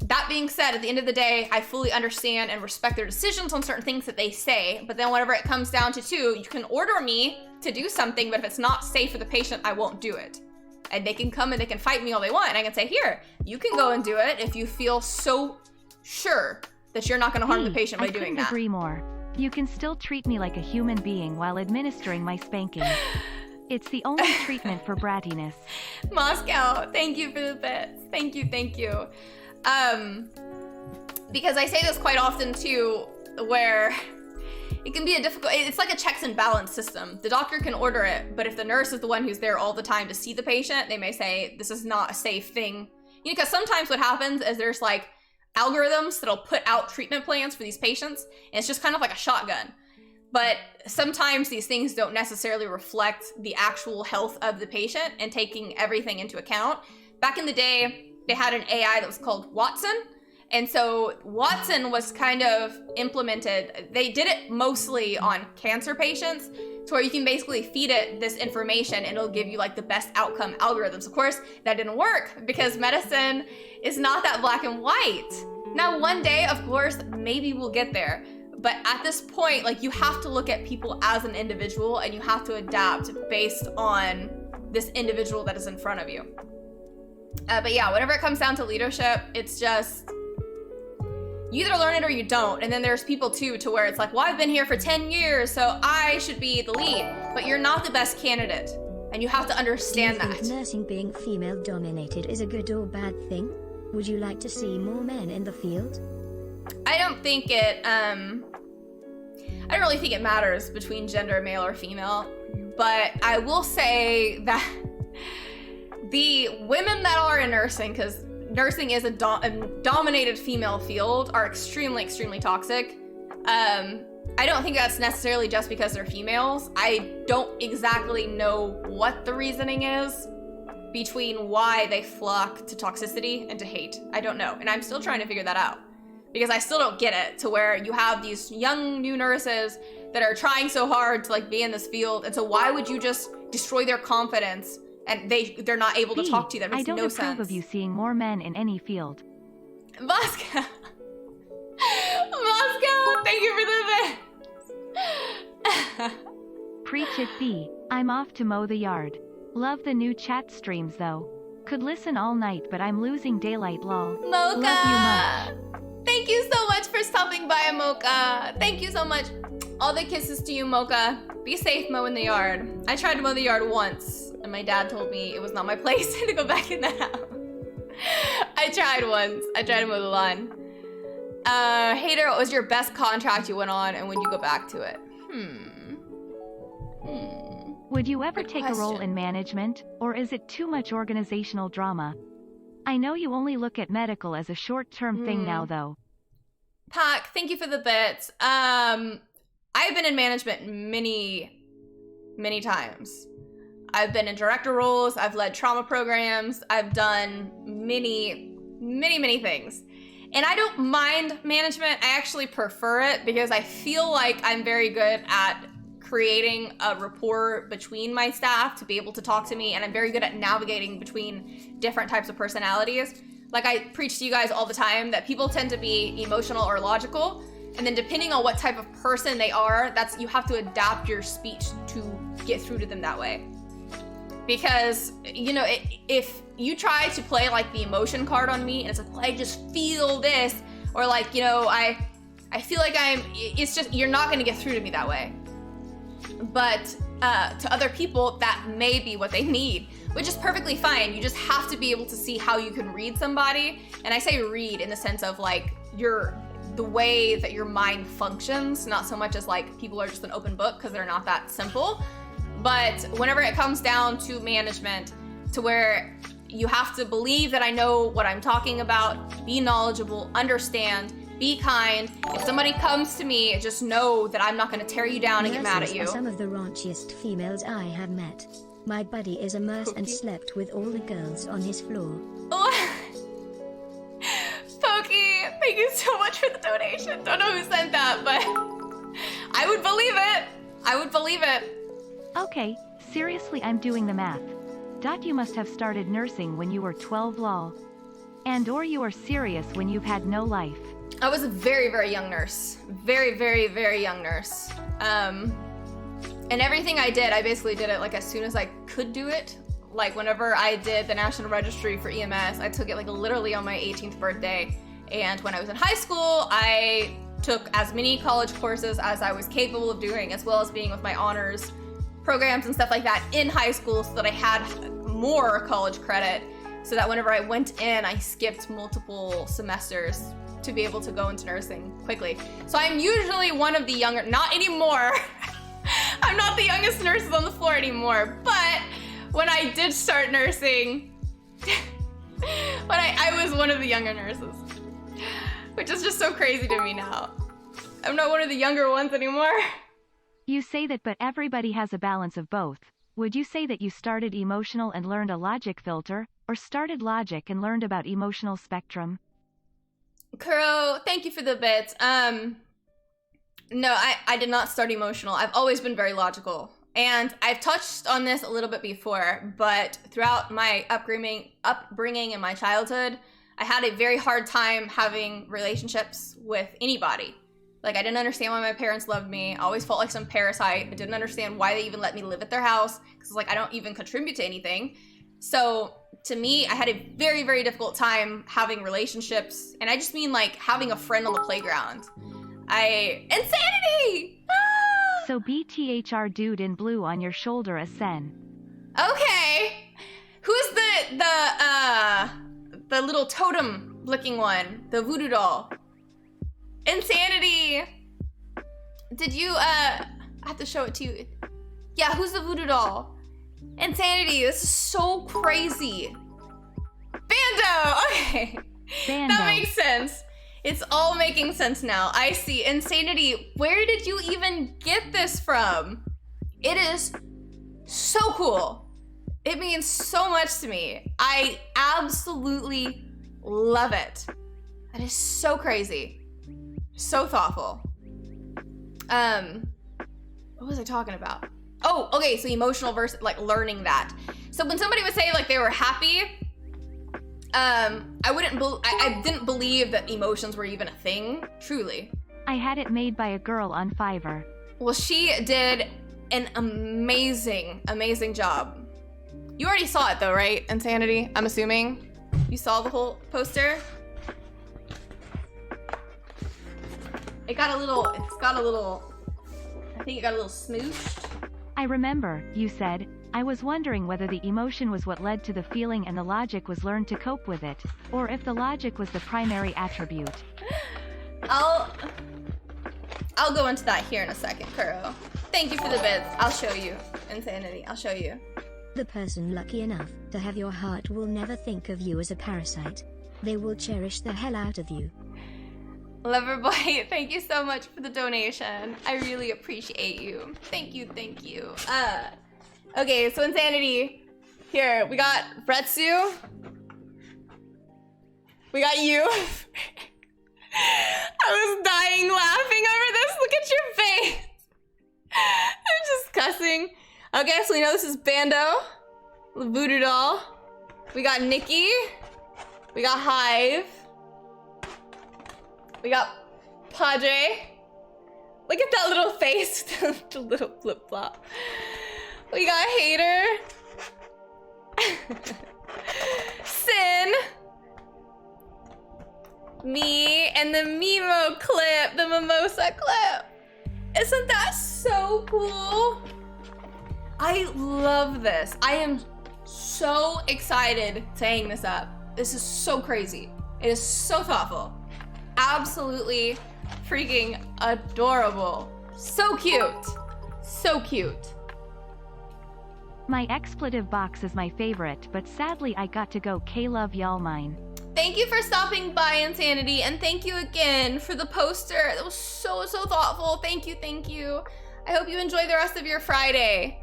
That being said, at the end of the day, I fully understand and respect their decisions on certain things that they say. But then whenever it comes down to two, you can order me to do something, but if it's not safe for the patient, I won't do it. And they can come and they can fight me all they want. And I can say, here, you can go and do it if you feel so sure that you're not going to harm the patient by doing that. I couldn't agree more. You can still treat me like a human being while administering my spanking. It's the only treatment for brattiness. Moscow, thank you for the bits. Thank you. Because I say this quite often too, where it can be it's like a checks and balance system. The doctor can order it, but if the nurse is the one who's there all the time to see the patient, they may say, this is not a safe thing. You know, because sometimes what happens is there's like algorithms that'll put out treatment plans for these patients, and it's just kind of like a shotgun. But sometimes these things don't necessarily reflect the actual health of the patient and taking everything into account. Back in the day, they had an AI that was called Watson. And so Watson was kind of implemented. They did it mostly on cancer patients, to where you can basically feed it this information and it'll give you like the best outcome algorithms. Of course, that didn't work because medicine is not that black and white. Now, one day, of course, maybe we'll get there. But at this point, like, you have to look at people as an individual and you have to adapt based on this individual that is in front of you. But yeah, whenever it comes down to leadership, it's just, you either learn it or you don't. And then there's people too, to where it's like, well, I've been here for 10 years, so I should be the lead. But you're not the best candidate. And you have to understand that. Do you think nursing being female dominated is a good or bad thing? Would you like to see more men in the field? I don't think it, I don't really think it matters between gender, male or female. But I will say that the women that are in nursing, because nursing is a dominated female field, are extremely, extremely toxic. I don't think that's necessarily just because they're females. I don't exactly know what the reasoning is between why they flock to toxicity and to hate. I don't know, and I'm still trying to figure that out. Because I still don't get it, to where you have these young new nurses that are trying so hard to like be in this field, and so why would you just destroy their confidence and they're not able to talk to you? That makes no sense. I don't approve of you seeing more men in any field. Moscow, Moscow, thank you for the bit. Preach it, B. I'm off to mow the yard. Love the new chat streams though. Could listen all night, but I'm losing daylight, lol. Mocha! Love you much. Thank you so much for stopping by, Mocha. Thank you so much. All the kisses to you, Mocha. Be safe mowing the yard. I tried to mow the yard once, and my dad told me it was not my place to go back in the house. I tried once. I tried to mow the lawn. Hater, what was your best contract you went on, and would you go back to it? Would you ever Good take a role question. in management, or is it too much organizational drama? I know you only look at medical as a short-term thing now, though. Pac, thank you for the bits. I've been in management many, many times. I've been in director roles. I've led trauma programs. I've done many, many, many things. And I don't mind management. I actually prefer it because I feel like I'm very good at creating a rapport between my staff to be able to talk to me, and I'm very good at navigating between different types of personalities. Like I preach to you guys all the time that people tend to be emotional or logical, and then depending on what type of person they are, you have to adapt your speech to get through to them that way. Because, you know, if you try to play like the emotion card on me and it's like, well, I just feel this, or like, you know, I feel like it's just, you're not gonna get through to me that way. But to other people, that may be what they need. which is perfectly fine. You just have to be able to see how you can read somebody. And I say read in the sense of like the way that your mind functions, not so much as like people are just an open book, because they're not that simple. But whenever it comes down to management, to where you have to believe that I know what I'm talking about, be knowledgeable, understand, be kind. If somebody comes to me, just know that I'm not going to tear you down and get mad at you. Some of the raunchiest females I have met. My buddy is a merc and slept with all the girls on his floor. Oh. Pokey, thank you so much for the donation. Don't know who sent that, but I would believe it. I would believe it. Okay, seriously, I'm doing the math. You must have started nursing when you were 12 lol. And or you are serious when you've had no life. I was a very, very young nurse. Very, very, very young nurse. And everything I did, I basically did it like as soon as I could do it. Like whenever I did the National Registry for EMS, I took it like literally on my 18th birthday. And when I was in high school, I took as many college courses as I was capable of doing, as well as being with my honors programs and stuff like that in high school, so that I had more college credit, so that whenever I went in, I skipped multiple semesters to be able to go into nursing quickly. So I'm usually one of the younger, not anymore. I'm not the youngest nurses on the floor anymore, but when I did start nursing, when I was one of the younger nurses, which is just so crazy to me now. I'm not one of the younger ones anymore. You say that, but everybody has a balance of both. Would you say that you started emotional and learned a logic filter, or started logic and learned about emotional spectrum? Kuro, thank you for the bits. No, I did not start emotional. I've always been very logical. And I've touched on this a little bit before, but throughout my upbringing in my childhood, I had a very hard time having relationships with anybody. Like, I didn't understand why my parents loved me. I always felt like some parasite. I didn't understand why they even let me live at their house, because like I don't even contribute to anything. So to me, I had a very, very difficult time having relationships. And I just mean like having a friend on the playground. Insanity! Ah! So BTHR dude in blue on your shoulder is Sen. Okay. Who's the little totem looking one? The voodoo doll. Insanity! Did you, I have to show it to you. Yeah, who's the voodoo doll? Insanity, this is so crazy. Bando! Okay. Bando. That makes sense. It's all making sense now. I see. Insanity, where did you even get this from? It is so cool. It means so much to me. I absolutely love it. That is so crazy. So thoughtful. What was I talking about? Oh, okay, so emotional versus like learning that. So when somebody would say like they were happy, I didn't believe that emotions were even a thing, truly. I had it made by a girl on Fiverr. Well, she did an amazing, amazing job. You already saw it though, right? Insanity, I'm assuming. You saw the whole poster? It's got a little, I think it got a little smooshed. I remember, you said, I was wondering whether the emotion was what led to the feeling and the logic was learned to cope with it, or if the logic was the primary attribute. I'll go into that here in a second, Kuro. Thank you for the bits. I'll show you. Insanity, I'll show you. The person lucky enough to have your heart will never think of you as a parasite. They will cherish the hell out of you. Loverboy, thank you so much for the donation. I really appreciate you. Thank you, thank you. Okay, so Insanity. Here, we got Bretsu. We got you. I was dying laughing over this. Look at your face. I'm just cussing. Okay, so we know this is Bando. Voodoo doll. We got Nikki. We got Hive. We got Padre. Look at that little face, the little flip-flop. We got Hater. Sin. Me, and the Mimo clip, the Mimosa clip. Isn't that so cool? I love this. I am so excited to hang this up. This is so crazy. It is so thoughtful. Absolutely freaking adorable. So cute. So cute. My expletive box is my favorite, but sadly I got to go. K-love y'all mine. Thank you for stopping by, Insanity, and thank you again for the poster. That was so, so thoughtful. Thank you, thank you. I hope you enjoy the rest of your Friday.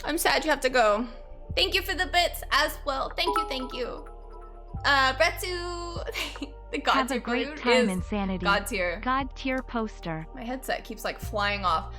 I'm sad you have to go. Thank you for the bits as well. Thank you, thank you. Bretsu, the God Have tier a great code time, is Insanity. God tier. God tier poster. My headset keeps like flying off.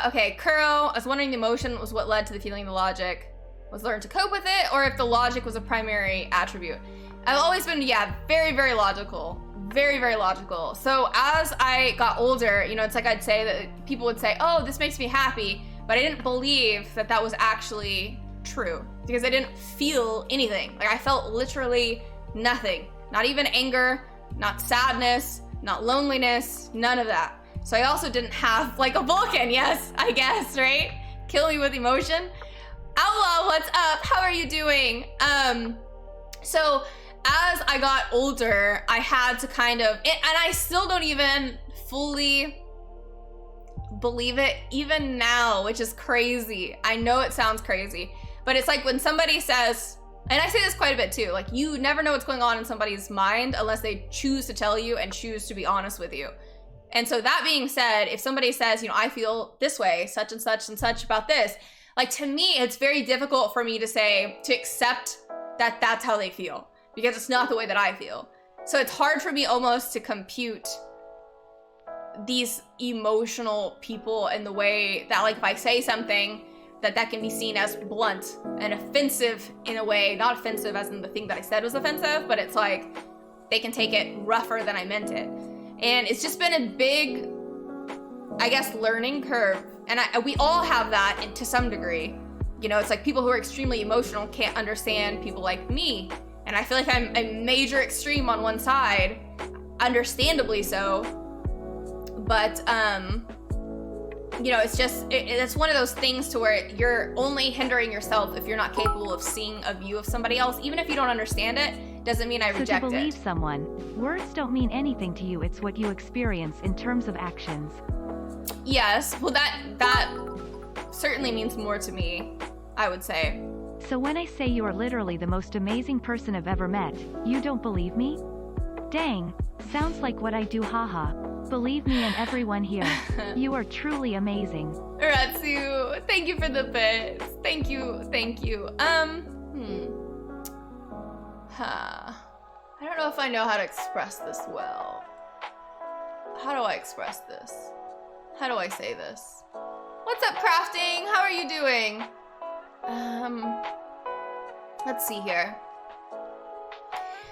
Okay, Kuro, I was wondering the emotion was what led to the feeling the logic was learned to cope with it, or if the logic was a primary attribute. I've always been, yeah, very, very logical. Very, very logical. So as I got older, you know, it's like I'd say that people would say, oh, this makes me happy, but I didn't believe that that was actually true because I didn't feel anything. Like I felt literally nothing. Not even anger, not sadness, not loneliness, none of that. So I also didn't have like a Vulcan, yes, I guess, right? Kill me with emotion. Outlaw, what's up? How are you doing? So as I got older, I had to kind of, and I still don't even fully believe it even now, which is crazy. I know it sounds crazy, but it's like when somebody says, and I say this quite a bit too, like you never know what's going on in somebody's mind unless they choose to tell you and choose to be honest with you. And so that being said, if somebody says, you know, I feel this way, such and such about this, like to me, it's very difficult for me to say, to accept that that's how they feel, because it's not the way that I feel. So it's hard for me almost to compute these emotional people in the way that, like, if I say something, that can be seen as blunt and offensive in a way, not offensive as in the thing that I said was offensive, but it's like they can take it rougher than I meant it. And it's just been a big, I guess, learning curve. And we all have that to some degree. You know, it's like people who are extremely emotional can't understand people like me. And I feel like I'm a major extreme on one side, understandably so. But, you know, it's just, it's one of those things to where you're only hindering yourself if you're not capable of seeing a view of somebody else. Even if you don't understand it, doesn't mean I reject it. So to believe someone, words don't mean anything to you, it's what you experience in terms of actions. Yes, well that certainly means more to me, I would say. So when I say you are literally the most amazing person I've ever met, you don't believe me? Dang, sounds like what I do, haha. Believe me and everyone here, you are truly amazing. Ratsu, thank you for the bits. Thank you. I don't know if I know how to express this well. How do I express this? How do I say this? What's up, Crafting? How are you doing? Let's see here.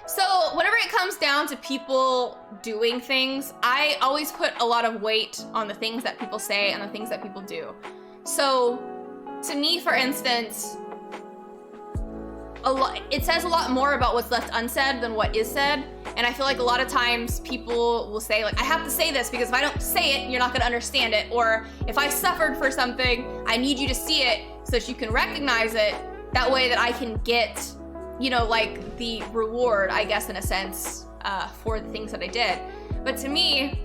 So whenever it comes down to people doing things, I always put a lot of weight on the things that people say and the things that people do. So to me, for instance, it says a lot more about what's left unsaid than what is said. And I feel like a lot of times people will say, like, I have to say this because if I don't say it, you're not gonna understand it. Or if I suffered for something, I need you to see it so that you can recognize it. That way that I can get, you know, like the reward, I guess, in a sense, for the things that I did. But to me,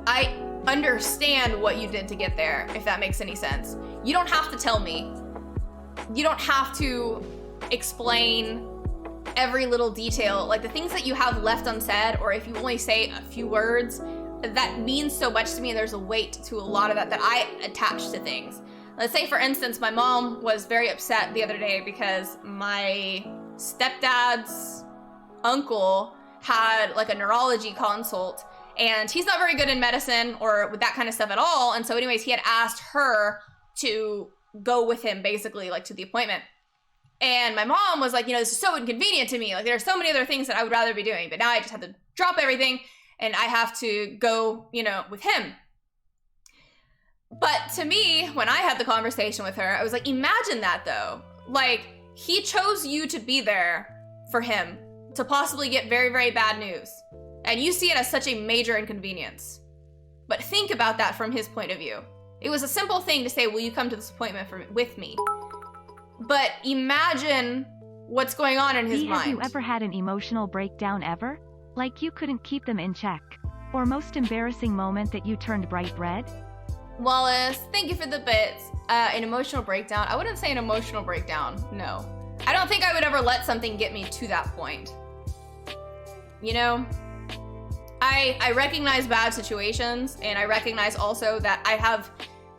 I understand what you did to get there, if that makes any sense. You don't have to tell me. You don't have to explain every little detail. Like the things that you have left unsaid, or if you only say a few words, that means so much to me. There's a weight to a lot of that I attach to things. Let's say, for instance, my mom was very upset the other day because my stepdad's uncle had like a neurology consult, and he's not very good in medicine or with that kind of stuff at all. And so anyways, he had asked her to go with him basically like to the appointment. And my mom was like, you know, this is so inconvenient to me. Like there are so many other things that I would rather be doing, but now I just have to drop everything and I have to go, you know, with him. But to me, when I had the conversation with her, I was like, imagine that though. Like he chose you to be there for him to possibly get very, very bad news. And you see it as such a major inconvenience. But think about that from his point of view. It was a simple thing to say, will you come to this appointment with me? But imagine what's going on in his mind. Have you ever had an emotional breakdown ever? Like you couldn't keep them in check? Or most embarrassing moment that you turned bright red? Wallace, thank you for the bits. An emotional breakdown. I wouldn't say an emotional breakdown, no. I don't think I would ever let something get me to that point. You know? I recognize bad situations, and I recognize also that I have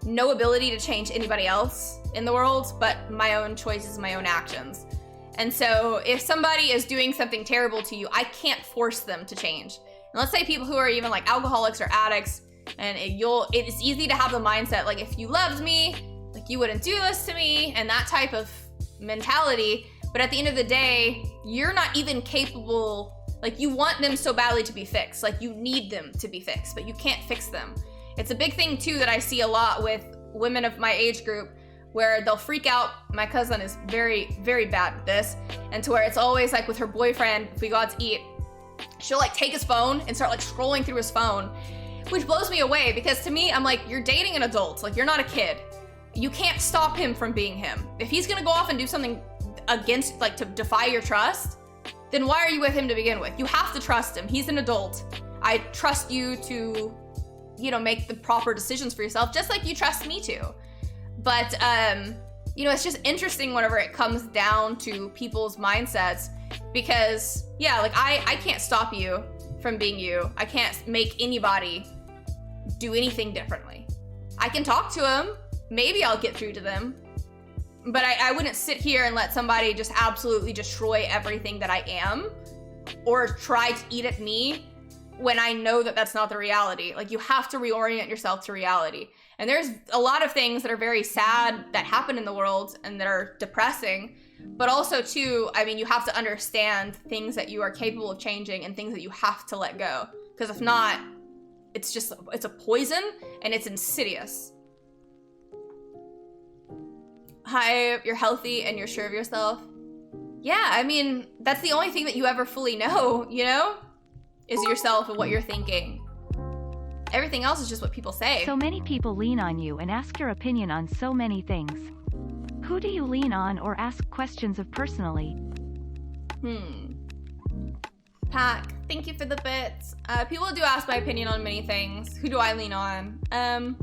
no ability to change anybody else in the world, but my own choices, my own actions. And so if somebody is doing something terrible to you, I can't force them to change. And let's say people who are even like alcoholics or addicts, and it's easy to have the mindset, like, if you loved me, like, you wouldn't do this to me, and that type of mentality. But at the end of the day, you're not even capable, like, you want them so badly to be fixed. Like, you need them to be fixed, but you can't fix them. It's a big thing, too, that I see a lot with women of my age group, where they'll freak out. My cousin is very, very bad at this. And to where it's always like with her boyfriend, if we go out to eat, she'll like take his phone and start like scrolling through his phone, which blows me away, because to me, I'm like, you're dating an adult. Like, you're not a kid. You can't stop him from being him. If he's gonna go off and do something against, like, to defy your trust, then why are you with him to begin with? You have to trust him. He's an adult. I trust you to, you know, make the proper decisions for yourself, just like you trust me to. But, you know, it's just interesting whenever it comes down to people's mindsets, because, yeah, like, I can't stop you from being you. I can't make anybody do anything differently. I can talk to them. Maybe I'll get through to them. But I wouldn't sit here and let somebody just absolutely destroy everything that I am, or try to eat at me when I know that that's not the reality. Like, you have to reorient yourself to reality. And there's a lot of things that are very sad that happen in the world and that are depressing. But also, too, I mean, you have to understand things that you are capable of changing and things that you have to let go. Because if not, it's a poison, and it's insidious. Hi, you're healthy and you're sure of yourself. Yeah, I mean, that's the only thing that you ever fully know, you know? Is yourself and what you're thinking. Everything else is just what people say. So many people lean on you and ask your opinion on so many things. Who do you lean on or ask questions of personally? Pack, thank you for the bits. People do ask my opinion on many things. Who do I lean on? I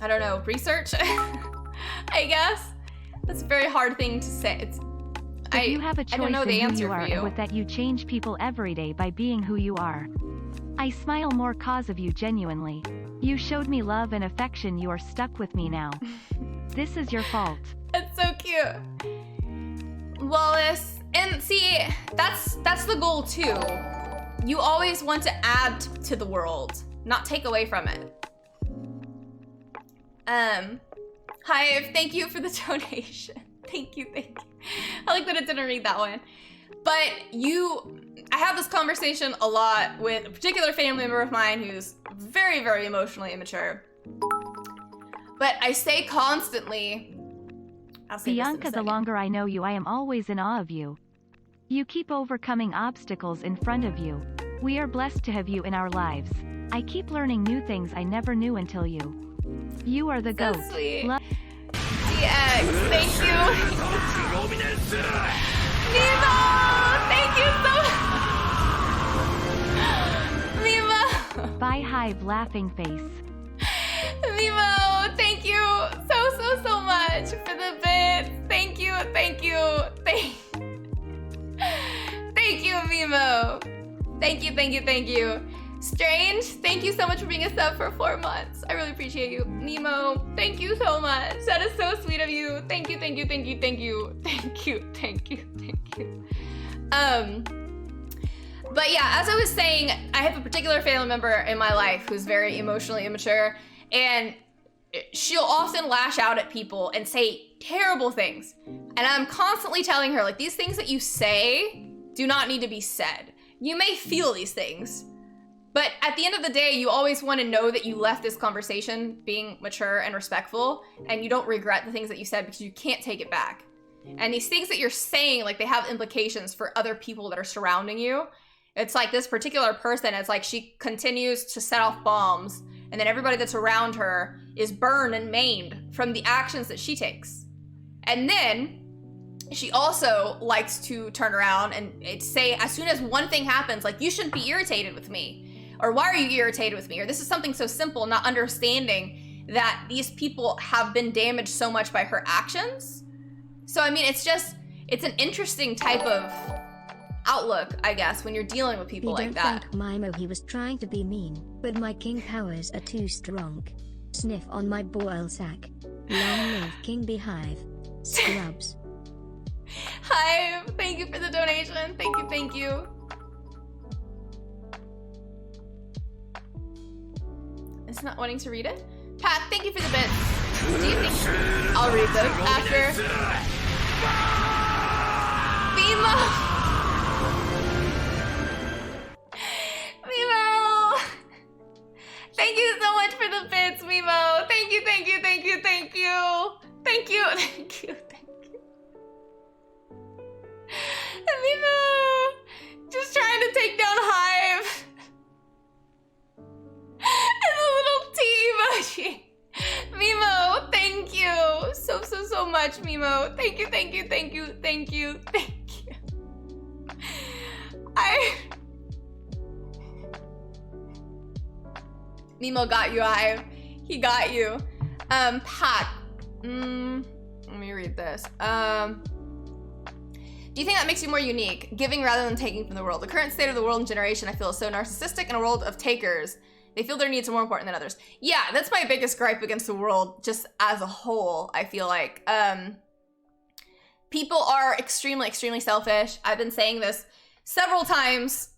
don't know, research? I guess. That's a very hard thing to say. If you have a choice in who you are, and with that you change people every day by being who you are. I smile more cause of you genuinely. You showed me love and affection, you are stuck with me now. This is your fault. That's so cute. Wallace, and see, that's the goal too. You always want to add to the world, not take away from it. Hive, thank you for the donation. Thank you. I like that it didn't read that one. But I have this conversation a lot with a particular family member of mine who's very, very emotionally immature. But I say constantly, Bianca, the longer I know you, I am always in awe of you. You keep overcoming obstacles in front of you. We are blessed to have you in our lives. I keep learning new things I never knew until you. You are the so GOAT. Sweet. DX, thank you. Nemo, thank you so much. Nemo. Bye, Hive, laughing face. Nemo, thank you so much for the bits. Thank you. Thank you, Mimo. Thank you. Strange, thank you so much for being a sub for 4 months. I really appreciate you. Nemo, thank you so much. That is so sweet of you. Thank you. But yeah, as I was saying, I have a particular family member in my life who's very emotionally immature, and she'll often lash out at people and say terrible things. And I'm constantly telling her, like, these things that you say do not need to be said. You may feel these things, but at the end of the day, you always want to know that you left this conversation being mature and respectful, and you don't regret the things that you said because you can't take it back. And these things that you're saying, like, they have implications for other people that are surrounding you. It's like this particular person, it's like she continues to set off bombs and then everybody that's around her is burned and maimed from the actions that she takes. And then she also likes to turn around and say, as soon as one thing happens, like, you shouldn't be irritated with me, or why are you irritated with me, or this is something so simple, not understanding that these people have been damaged so much by her actions. So I mean, it's an interesting type of outlook, I guess, when you're dealing with people like that. Don't think Mimo, he was trying to be mean, but my king powers are too strong. Sniff on my ball sack. Long live King Beehive. Scrubs. Hive, thank you for the donation. Thank you, thank you. It's not wanting to read it? Pat, thank you for the bits. Do you think I'll read them after? Mimo! Mimo! Thank you so much for the bits, Mimo. Thank you, thank you, thank you, thank you. Thank you, thank you, thank you. Mimo! Just trying to take down Hive. And a little tea emoji. Mimo, thank you so much, Mimo. Thank you, thank you, thank you, thank you, thank you. Mimo got you, Hive. He got you. Pat. Let me read this. Do you think that makes you more unique? Giving rather than taking from the world. The current state of the world and generation, I feel, is so narcissistic in a world of takers. They feel their needs are more important than others. Yeah, that's my biggest gripe against the world, just as a whole, I feel like. People are extremely, extremely selfish. I've been saying this several times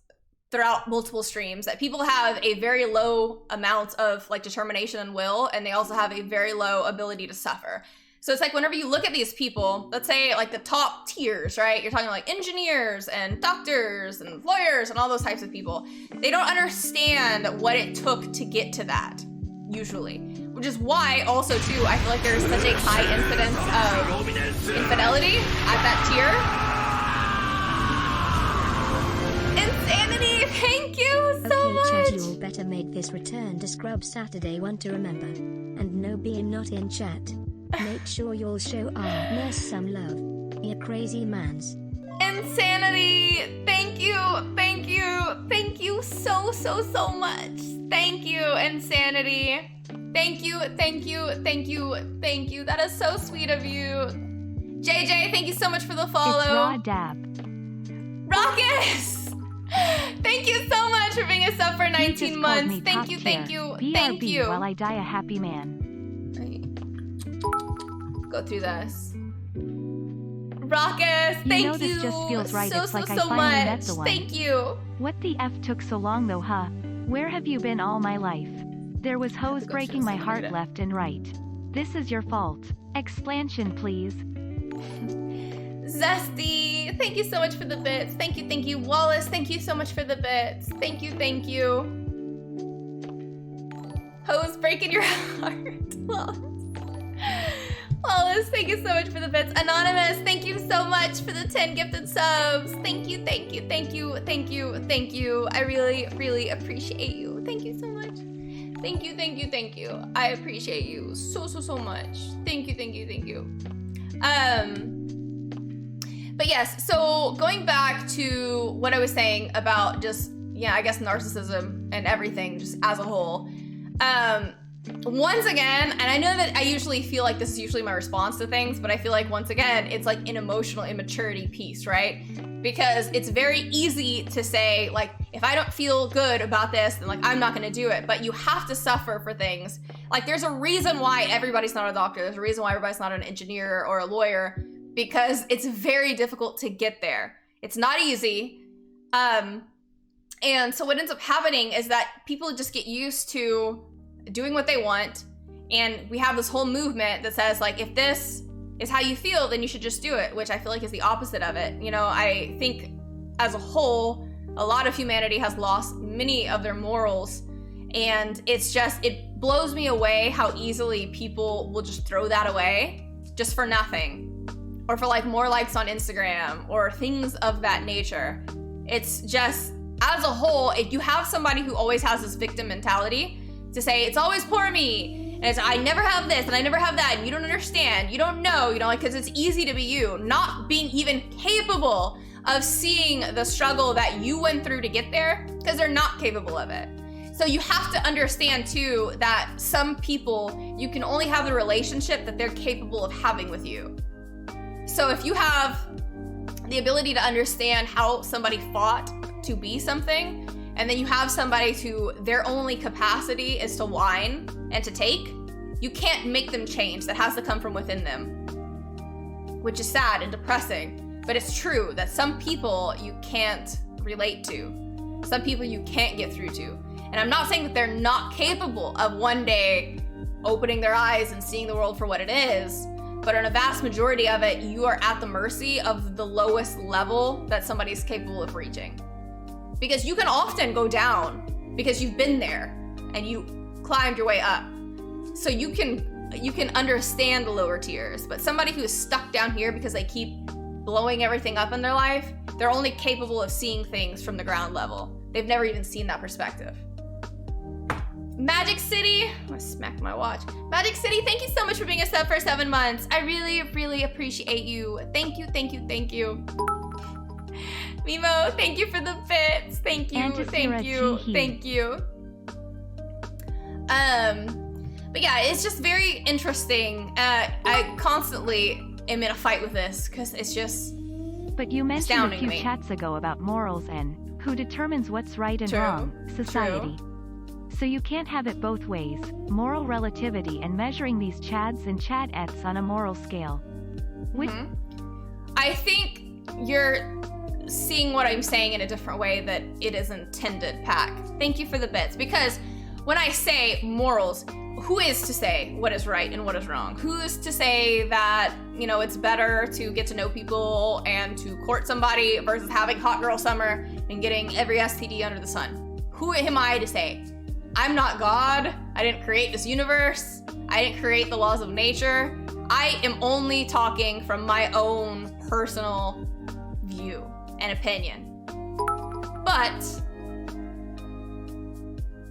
throughout multiple streams, that people have a very low amount of like determination and will, and they also have a very low ability to suffer. So it's like whenever you look at these people, let's say like the top tiers, right? You're talking like engineers and doctors and lawyers and all those types of people. They don't understand what it took to get to that, usually. Which is why also too, I feel like there's such a high incidence of infidelity at that tier. Insanity, thank you so much. Okay, chat, you'll better make this return to Scrub Saturday one to remember. And no being not in chat. Make sure you'll show our nurse some love. You crazy mans. Insanity! Thank you, thank you, thank you so much. Thank you, Insanity. Thank you, thank you, thank you, thank you. That is so sweet of you. JJ, thank you so much for the follow. It's Raw Dab. Raucous! Thank you so much for being a sub for 19 months. Thank you, thank you, thank you. While I die a happy man. Go through this. Raucous, thank you. This just feels right. So, it's like so I finally much. met the one. Thank you. What the F took so long though, huh? Where have you been all my life? There was hoes breaking my heart left and right. This is your fault. Explanation, please. Zesty, thank you so much for the bits. Thank you, thank you. Wallace, thank you so much for the bits. Thank you, thank you. Hoes breaking your heart. Wallace, thank you so much for the bits. Anonymous, thank you so much for the 10 gifted subs. Thank you, thank you, thank you, thank you, thank you. I really, really appreciate you. Thank you so much. Thank you, thank you, thank you. I appreciate you so much. Thank you, thank you, thank you. But yes, so going back to what I was saying about just, yeah, I guess narcissism and everything just as a whole. Once again, and I know that I usually feel like this is usually my response to things, but I feel like once again, it's like an emotional immaturity piece, right? Because it's very easy to say, like, if I don't feel good about this, then like, I'm not gonna do it. But you have to suffer for things. Like, there's a reason why everybody's not a doctor. There's a reason why everybody's not an engineer or a lawyer, because it's very difficult to get there. It's not easy. And so what ends up happening is that people just get used to doing what they want, and we have this whole movement that says like, if this is how you feel, then you should just do it, which I feel like is the opposite of it. You know, I think as a whole, a lot of humanity has lost many of their morals, and it's just, it blows me away how easily people will just throw that away just for nothing, or for like more likes on Instagram or things of that nature. It's just, as a whole, if you have somebody who always has this victim mentality, to say it's always poor me, and it's I never have this and I never have that, and you don't understand, you don't know, like, because it's easy to be you, not being even capable of seeing the struggle that you went through to get there, because they're not capable of it. So you have to understand too that some people, you can only have the relationship that they're capable of having with you. So if you have the ability to understand how somebody fought to be something, and then you have somebody who their only capacity is to whine and to take, you can't make them change. That has to come from within them, which is sad and depressing. But it's true that some people you can't relate to. Some people you can't get through to. And I'm not saying that they're not capable of one day opening their eyes and seeing the world for what it is, but in a vast majority of it, you are at the mercy of the lowest level that somebody's capable of reaching. Because you can often go down because you've been there and you climbed your way up. So you can understand the lower tiers, but somebody who is stuck down here because they keep blowing everything up in their life, they're only capable of seeing things from the ground level. They've never even seen that perspective. Magic City, I smacked my watch. Magic City, thank you so much for being a sub for 7 months. I really, really appreciate you. Thank you, thank you, thank you. Mimo, thank you for the bits. Thank you, thank you, thank you. But yeah, it's just very interesting. I constantly am in a fight with this because it's just But you mentioned a few me. chats ago about morals and who determines what's right and wrong, society. So you can't have it both ways, moral relativity and measuring these chads and chadettes on a moral scale. I think you're seeing what I'm saying in a different way that it is intended, Pac. Thank you for the bits, because when I say morals, who is to say what is right and what is wrong? Who is to say that, it's better to get to know people and to court somebody versus having hot girl summer and getting every STD under the sun? Who am I to say? I'm not God. I didn't create this universe. I didn't create the laws of nature. I am only talking from my own personal view and opinion. But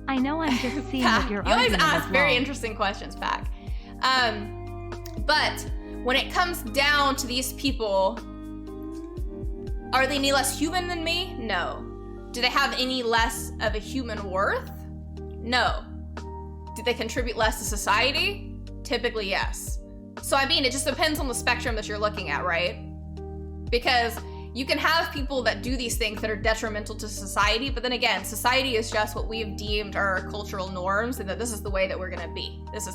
I know I'm just seeing what you're you always arguing ask is very wrong. interesting questions, Pac. But when it comes down to these people, are they any less human than me? No. Do they have any less of a human worth? No. Do they contribute less to society? Typically, yes. So I mean, it just depends on the spectrum that you're looking at, right? Because you can have people that do these things that are detrimental to society, but then again, society is just what we have deemed our cultural norms, and that this is the way that we're gonna be. This is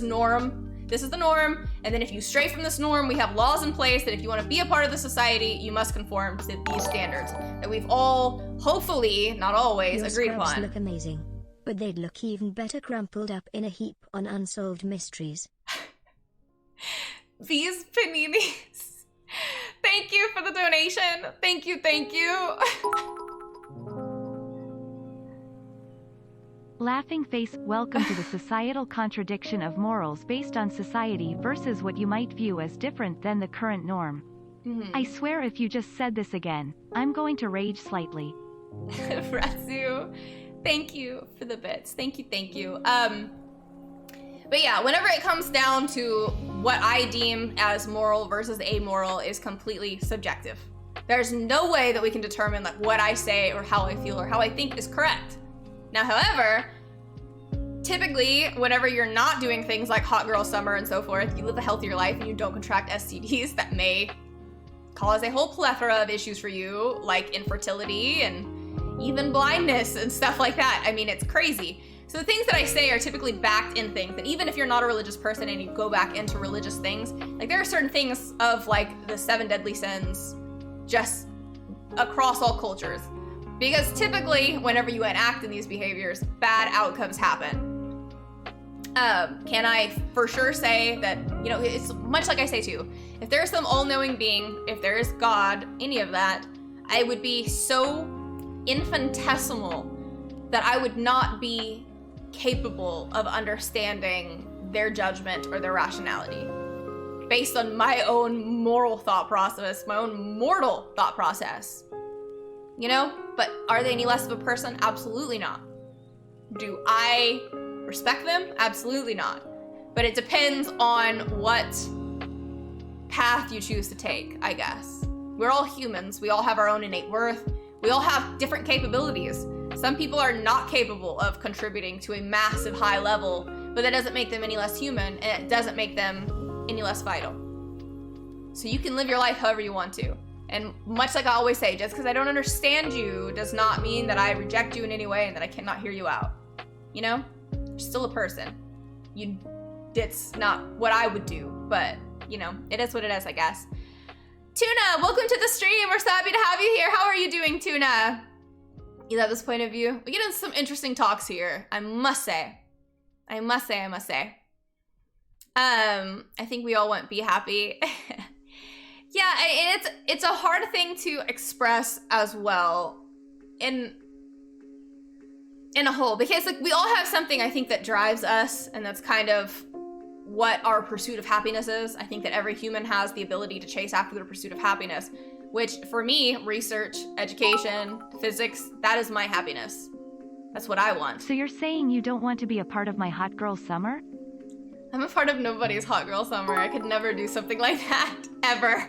the norm, and then if you stray from this norm, we have laws in place that if you wanna be a part of the society, you must conform to these standards that we've all, hopefully, not always, Your agreed scrubs upon. look amazing, but they'd look even better crumpled up in a heap on unsolved mysteries. These paninis. Thank you for the donation. Thank you, thank you. Laughing face, welcome to the societal contradiction of morals based on society versus what you might view as different than the current norm. I swear if you just said this again, I'm going to rage slightly. Ratsu, thank you for the bits. Thank you, thank you. But yeah, whenever it comes down to what I deem as moral versus amoral is completely subjective. There's no way that we can determine like what I say or how I feel or how I think is correct. Now, however, typically, whenever you're not doing things like hot girl summer and so forth, you live a healthier life and you don't contract STDs that may cause a whole plethora of issues for you, like infertility and even blindness and stuff like that. I mean, it's crazy. So the things that I say are typically backed in things, and even if you're not a religious person and you go back into religious things, like there are certain things of like the 7 deadly sins just across all cultures. Because typically, whenever you enact in these behaviors, bad outcomes happen. Can I for sure say that, it's much like I say too, if there's some all-knowing being, if there is God, any of that, I would be so infinitesimal that I would not be capable of understanding their judgment or their rationality based on my own moral thought process, my own mortal thought process. But are they any less of a person? Absolutely not. Do I respect them? Absolutely not. But it depends on what path you choose to take, I guess. We're all humans. We all have our own innate worth. We all have different capabilities. Some people are not capable of contributing to a massive high level, but that doesn't make them any less human, and it doesn't make them any less vital. So you can live your life however you want to. And much like I always say, just because I don't understand you does not mean that I reject you in any way and that I cannot hear you out. You know? You're still a person. It's not what I would do, but, you know, it is what it is, I guess. Tuna, welcome to the stream. We're so happy to have you here. How are you doing, Tuna? You love this point of view? We get into some interesting talks here, I must say. I think we all want be happy. Yeah, it's a hard thing to express as well in a whole, because like we all have something I think that drives us, and that's kind of what our pursuit of happiness is. I think that every human has the ability to chase after their pursuit of happiness, which for me, research, education, physics, that is my happiness. That's what I want. So you're saying you don't want to be a part of my hot girl summer? I'm a part of nobody's hot girl summer. I could never do something like that, ever.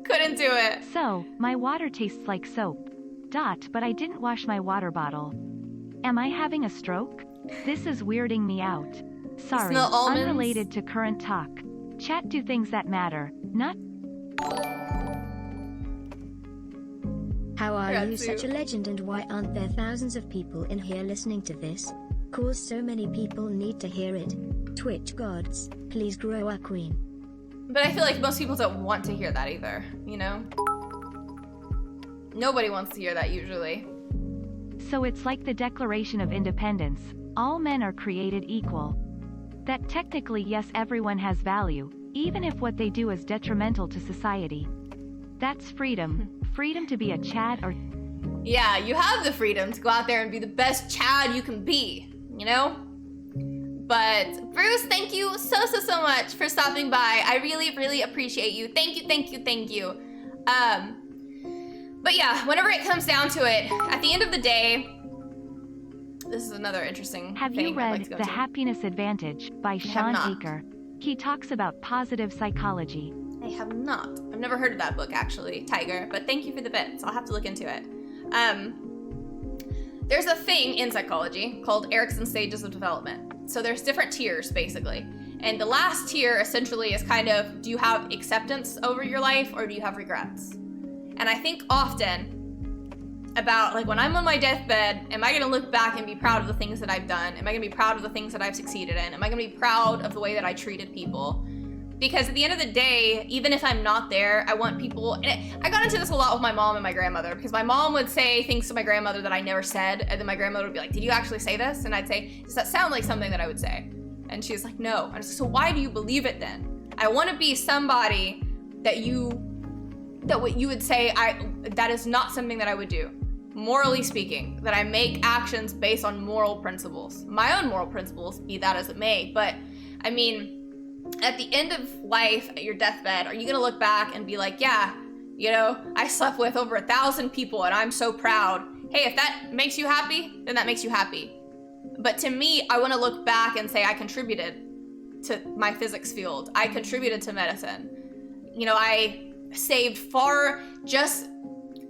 Couldn't do it. So, my water tastes like soap. But I didn't wash my water bottle. Am I having a stroke? This is weirding me out. Sorry, Smell almonds? Unrelated to current talk. Chat do things that matter, not... How are you Gratitude. such a legend, and why aren't there thousands of people in here listening to this? Cause so many people need to hear it. Twitch gods, please grow a queen. But I feel like most people don't want to hear that either, you know? Nobody wants to hear that usually. So it's like the Declaration of Independence. All men are created equal. That technically, yes, everyone has value, even if what they do is detrimental to society. That's freedom. Freedom to be a Chad or... Yeah, you have the freedom to go out there and be the best Chad you can be, you know? But Bruce, thank you so much for stopping by. I really appreciate you. Thank you. But yeah, whenever it comes down to it, at the end of the day, this is another interesting Have thing you I'd read like to go The into. Happiness Advantage by Sean not. Aker? He talks about positive psychology. I have not. I've never heard of that book, actually, Tiger, but thank you for the bits. I'll have to look into it. There's a thing in psychology called Erikson's stages of development. So there's different tiers, basically. And the last tier, essentially, is kind of, do you have acceptance over your life, or do you have regrets? And I think often about, like, when I'm on my deathbed, am I gonna look back and be proud of the things that I've done? Am I gonna be proud of the things that I've succeeded in? Am I gonna be proud of the way that I treated people? Because at the end of the day, even if I'm not there, I want people, and I got into this a lot with my mom and my grandmother, because my mom would say things to my grandmother that I never said, and then my grandmother would be like, did you actually say this? And I'd say, does that sound like something that I would say? And she's like, no. And I was like, so why do you believe it then? I want to be somebody that what you would say, that is not something that I would do. Morally speaking, that I make actions based on moral principles. My own moral principles, be that as it may. But I mean, at the end of life, at your deathbed, are you gonna look back and be like, yeah, you know, I slept with over 1,000 people and I'm so proud. Hey, if that makes you happy, then that makes you happy. But to me, I wanna look back and say I contributed to my physics field. I contributed to medicine. You know, I saved just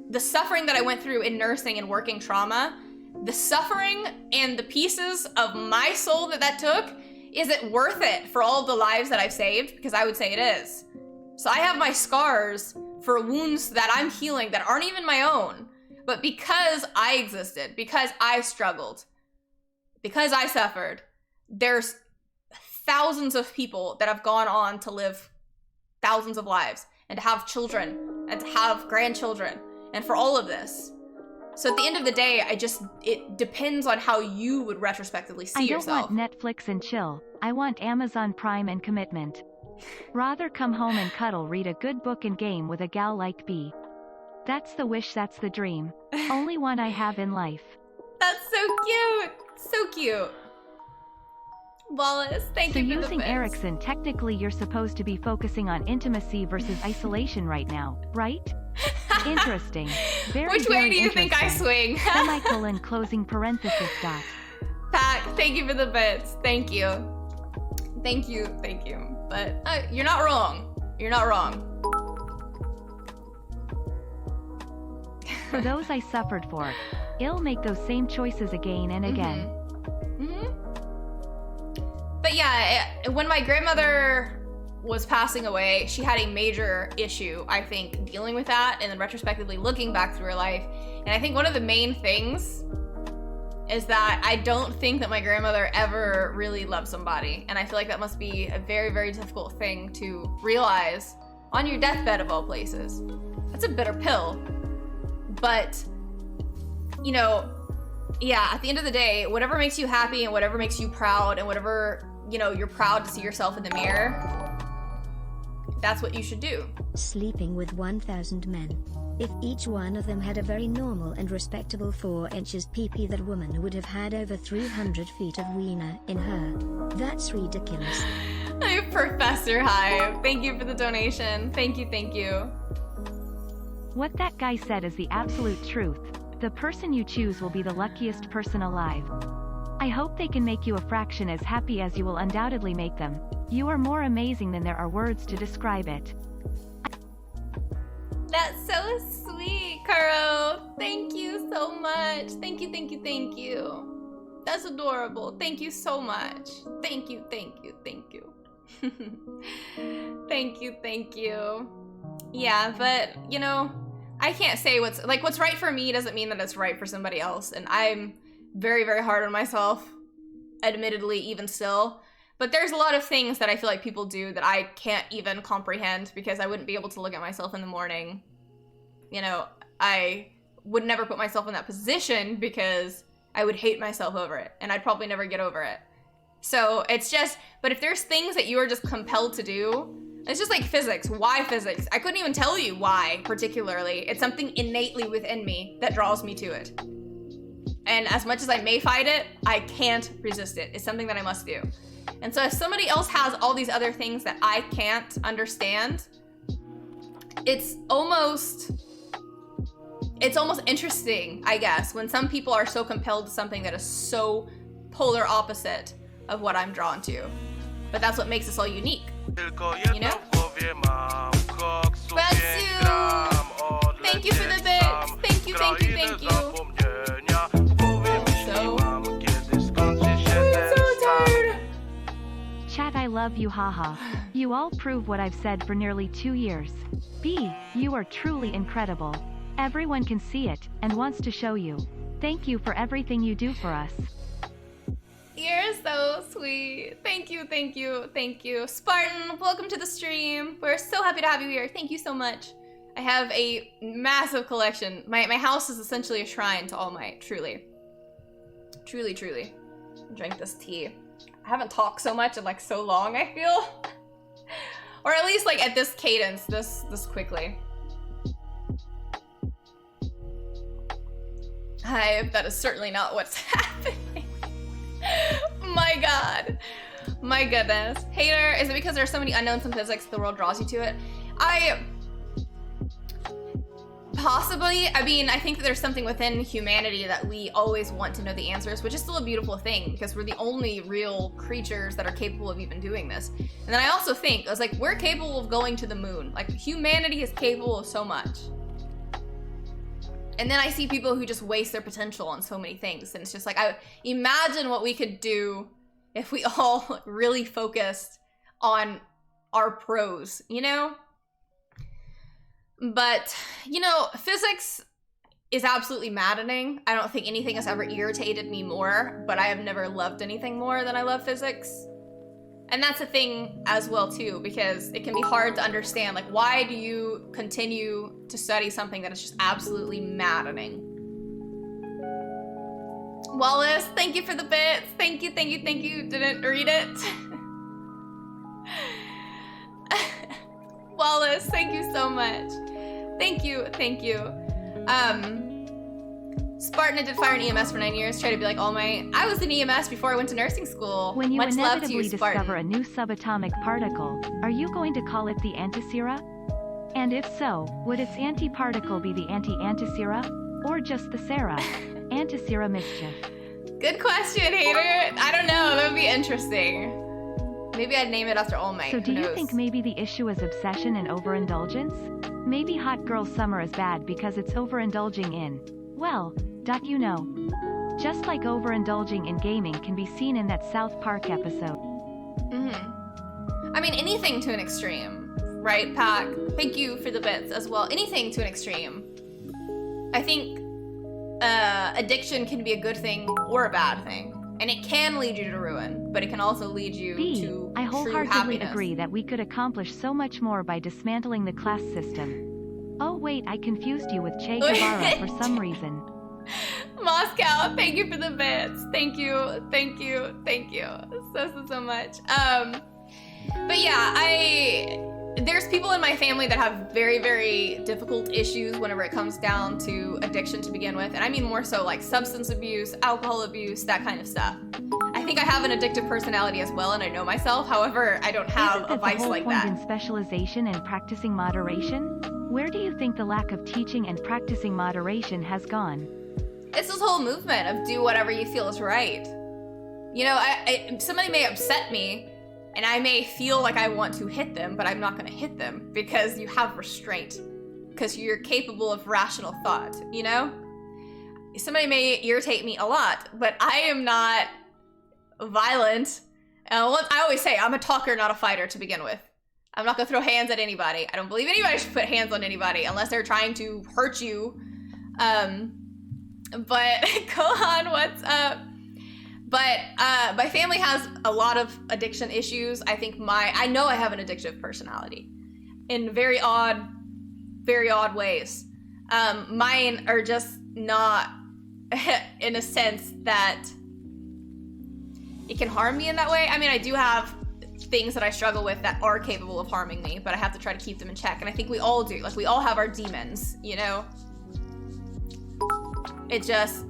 the suffering that I went through in nursing and working trauma, the suffering and the pieces of my soul that took, is it worth it for all of the lives that I've saved? Because I would say it is. So I have my scars for wounds that I'm healing that aren't even my own. But because I existed, because I struggled, because I suffered, there's thousands of people that have gone on to live thousands of lives and to have children and to have grandchildren and for all of this. So at the end of the day, it depends on how you would retrospectively see yourself. I don't want Netflix and chill. I want Amazon Prime and commitment. Rather come home and cuddle, read a good book and game with a gal like B. That's the wish, that's the dream. Only one I have in life. That's so cute. So cute. Wallace, thank you for the So using Erikson, technically you're supposed to be focusing on intimacy versus isolation right now, right? Interesting. Which way do you think I swing? Semicolon closing parenthesis dot. Pack, thank you for the bits. Thank you. Thank you. But you're not wrong. You're not wrong. For those I suffered for, I'll make those same choices again and again. But yeah, when my grandmother was passing away, she had a major issue, I think, dealing with that and then retrospectively looking back through her life. And I think one of the main things is that I don't think that my grandmother ever really loved somebody. And I feel like that must be a very, very difficult thing to realize on your deathbed of all places. That's a bitter pill. But, you know, yeah, at the end of the day, whatever makes you happy and whatever makes you proud and whatever, you know, you're proud to see yourself in the mirror, that's what you should do. Sleeping with 1,000 men. If each one of them had a very normal and respectable 4 inches PP, that woman would have had over 300 feet of wiener in her. That's ridiculous. Professor Hive, thank you for the donation. Thank you. What that guy said is the absolute truth. The person you choose will be the luckiest person alive. I hope they can make you a fraction as happy as you will undoubtedly make them. You are more amazing than there are words to describe it. That's so sweet, Karo. Thank you so much. Thank you. That's adorable. Thank you so much. Thank you. Thank you. Yeah, but, you know, I can't say what's right for me doesn't mean that it's right for somebody else. And I'm very, very hard on myself, admittedly, even still. But there's a lot of things that I feel like people do that I can't even comprehend because I wouldn't be able to look at myself in the morning. You know, I would never put myself in that position because I would hate myself over it. And I'd probably never get over it. So it's just, but if there's things that you are just compelled to do, it's just like physics. Why physics? I couldn't even tell you why particularly. It's something innately within me that draws me to it. And as much as I may fight it, I can't resist it. It's something that I must do. And so if somebody else has all these other things that I can't understand, it's almost interesting, I guess, when some people are so compelled to something that is so polar opposite of what I'm drawn to. But that's what makes us all unique, you know? Betsu! Thank you for the bits! Thank you. Chat, I love you, haha. You all prove what I've said for nearly 2 years. B, you are truly incredible. Everyone can see it, and wants to show you. Thank you for everything you do for us. You're so sweet. Thank you. Spartan, welcome to the stream. We're so happy to have you here. Thank you so much. I have a massive collection. My house is essentially a shrine to All Might, truly. Truly. Drink this tea. I haven't talked so much in like so long, I feel. Or at least like at this cadence, this quickly. That is certainly not what's happening. My god. My goodness. Hater, is it because there are so many unknowns in physics the world draws you to it? Possibly. I mean, I think that there's something within humanity that we always want to know the answers, which is still a beautiful thing because we're the only real creatures that are capable of even doing this. And then I also think, I was like, we're capable of going to the moon. Like, humanity is capable of so much. And then I see people who just waste their potential on so many things. And it's just like, I imagine what we could do if we all really focused on our pros, you know? But, you know, physics is absolutely maddening. I don't think anything has ever irritated me more, but I have never loved anything more than I love physics. And that's a thing as well, too, because it can be hard to understand, like, why do you continue to study something that is just absolutely maddening? Wallace, thank you for the bits. Thank you. Didn't read it. Wallace, thank you so much. Thank you. Spartan did fire and EMS for 9 years, try to be like All Might. I was in EMS before I went to nursing school. When you Much love to inevitably you, Spartan. discover a new subatomic particle, are you going to call it the Antisera? And if so, would its antiparticle be the anti-Antisera? Or just the Sera? Antisera mischief. Good question, hater. I don't know. That would be interesting. Maybe I'd name it after All Might. So do Who you knows? think maybe the issue is obsession and overindulgence? Maybe Hot Girl Summer is bad because it's overindulging in, well, you know. Just like overindulging in gaming can be seen in that South Park episode. I mean, anything to an extreme, right, Pac? Thank you for the bits as well. Anything to an extreme. I think addiction can be a good thing or a bad thing. And it can lead you to ruin, but it can also lead you to I true wholeheartedly happiness. agree that we could accomplish so much more by dismantling the class system. Oh wait, I confused you with Che Guevara for some reason. Moscow, thank you for the bits. Thank you, thank you, thank you so much. But yeah, there's people in my family that have very, very difficult issues whenever it comes down to addiction to begin with. And I mean more so like substance abuse, alcohol abuse, that kind of stuff. I think I have an addictive personality as well, and I know myself. However, I don't have a vice like that. Isn't that the whole point in specialization and practicing moderation? Where do you think the lack of teaching and practicing moderation has gone? It's this whole movement of do whatever you feel is right. You know, somebody may upset me, and I may feel like I want to hit them, but I'm not going to hit them because you have restraint, because you're capable of rational thought, you know? Somebody may irritate me a lot, but I am not violent. I always say I'm a talker, not a fighter to begin with. I'm not going to throw hands at anybody. I don't believe anybody should put hands on anybody unless they're trying to hurt you. But Kohan, what's up? But my family has a lot of addiction issues. I think I know I have an addictive personality in very odd ways. Mine are just not in a sense that it can harm me in that way. I mean, I do have things that I struggle with that are capable of harming me, but I have to try to keep them in check. And I think we all do. Like, we all have our demons, you know? It just,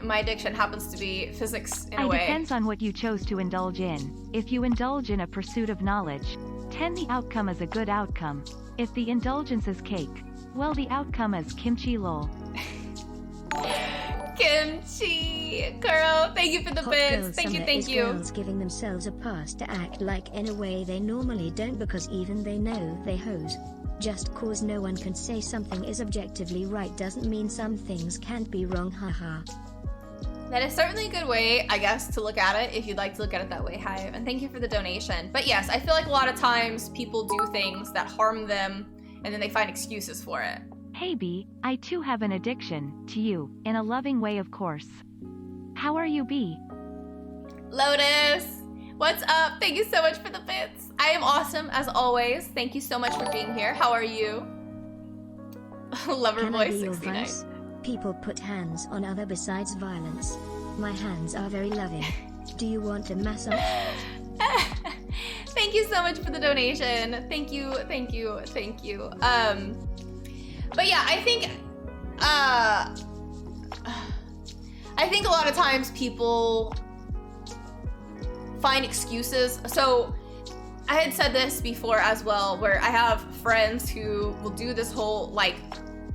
my addiction happens to be physics in a way. It depends on what you chose to indulge in. If you indulge in a pursuit of knowledge, the outcome is a good outcome. If the indulgence is cake, well, the outcome is kimchi lol. Kimchi, girl, thank you for the bits. Thank you. Girls giving themselves a pass to act like in a way they normally don't because even they know they hose. Just cause no one can say something is objectively right doesn't mean some things can't be wrong, haha. That is certainly a good way, I guess, to look at it, if you'd like to look at it that way, Hive. And thank you for the donation. But yes, I feel like a lot of times people do things that harm them, and then they find excuses for it. Hey B, I too have an addiction, to you, in a loving way of course. How are you B? Lotus, what's up? Thank you so much for the bits. I am awesome, as always. Thank you so much for being here. How are you? Loverboy 69. People put hands on other besides violence. My hands are very loving. Do you want a massage? Thank you so much for the donation. Thank you. But yeah, I think a lot of times people find excuses. So I had said this before as well, where I have friends who will do this whole like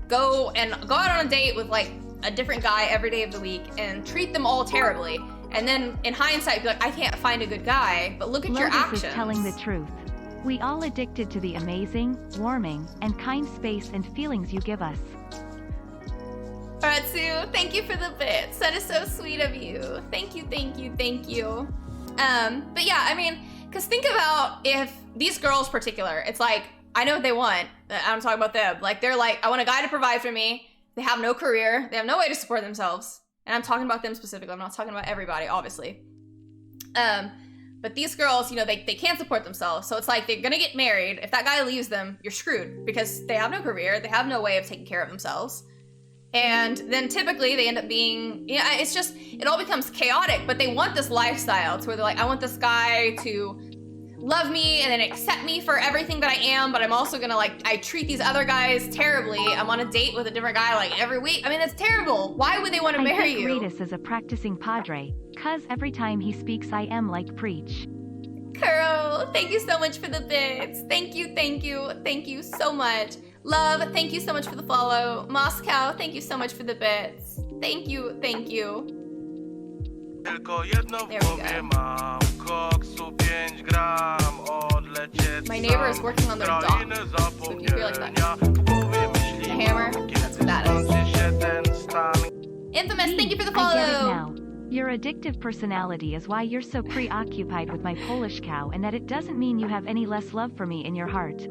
go out on a date with like a different guy every day of the week and treat them all terribly. And then in hindsight, be like, I can't find a good guy, but look at your actions. Lotus is telling the truth. We all addicted to the amazing, warming, and kind space and feelings you give us. Ratsu, thank you for the bits. That is so sweet of you. Thank you. But yeah, I mean, because think about if these girls particular, it's like, I know what they want. I'm talking about them. Like, they're like, I want a guy to provide for me. They have no career. They have no way to support themselves. And I'm talking about them specifically. I'm not talking about everybody, obviously. But these girls, you know, they can't support themselves. So it's like they're gonna get married. If that guy leaves them, you're screwed because they have no career. They have no way of taking care of themselves. And then typically they end up being, yeah, it's just, it all becomes chaotic, but they want this lifestyle to where they're like, I want this guy to love me and then accept me for everything that I am, but I'm also gonna like, I treat these other guys terribly. I'm on a date with a different guy like every week. I mean, that's terrible. Why would they want to marry you? Ratus is a practicing padre, cause every time he speaks I am like preach. Kuro, thank you so much for the bits. Thank you so much. Love, thank you so much for the follow. Moscow, thank you so much for the bits. Thank you. Tylko jedno w There we głowie go. mam. Koksu 5 gram. Odlecieć My neighbor is sam. working on their dock. Krainy So if you hear like that, zapomnienia. W głowie myśli. the hammer, that's what that is. Skończy się ten stan. Infamous, thank you for the I get it follow. now. Your addictive personality is why you're so preoccupied with my Polish cow, and that it doesn't mean you have any less love for me in your heart.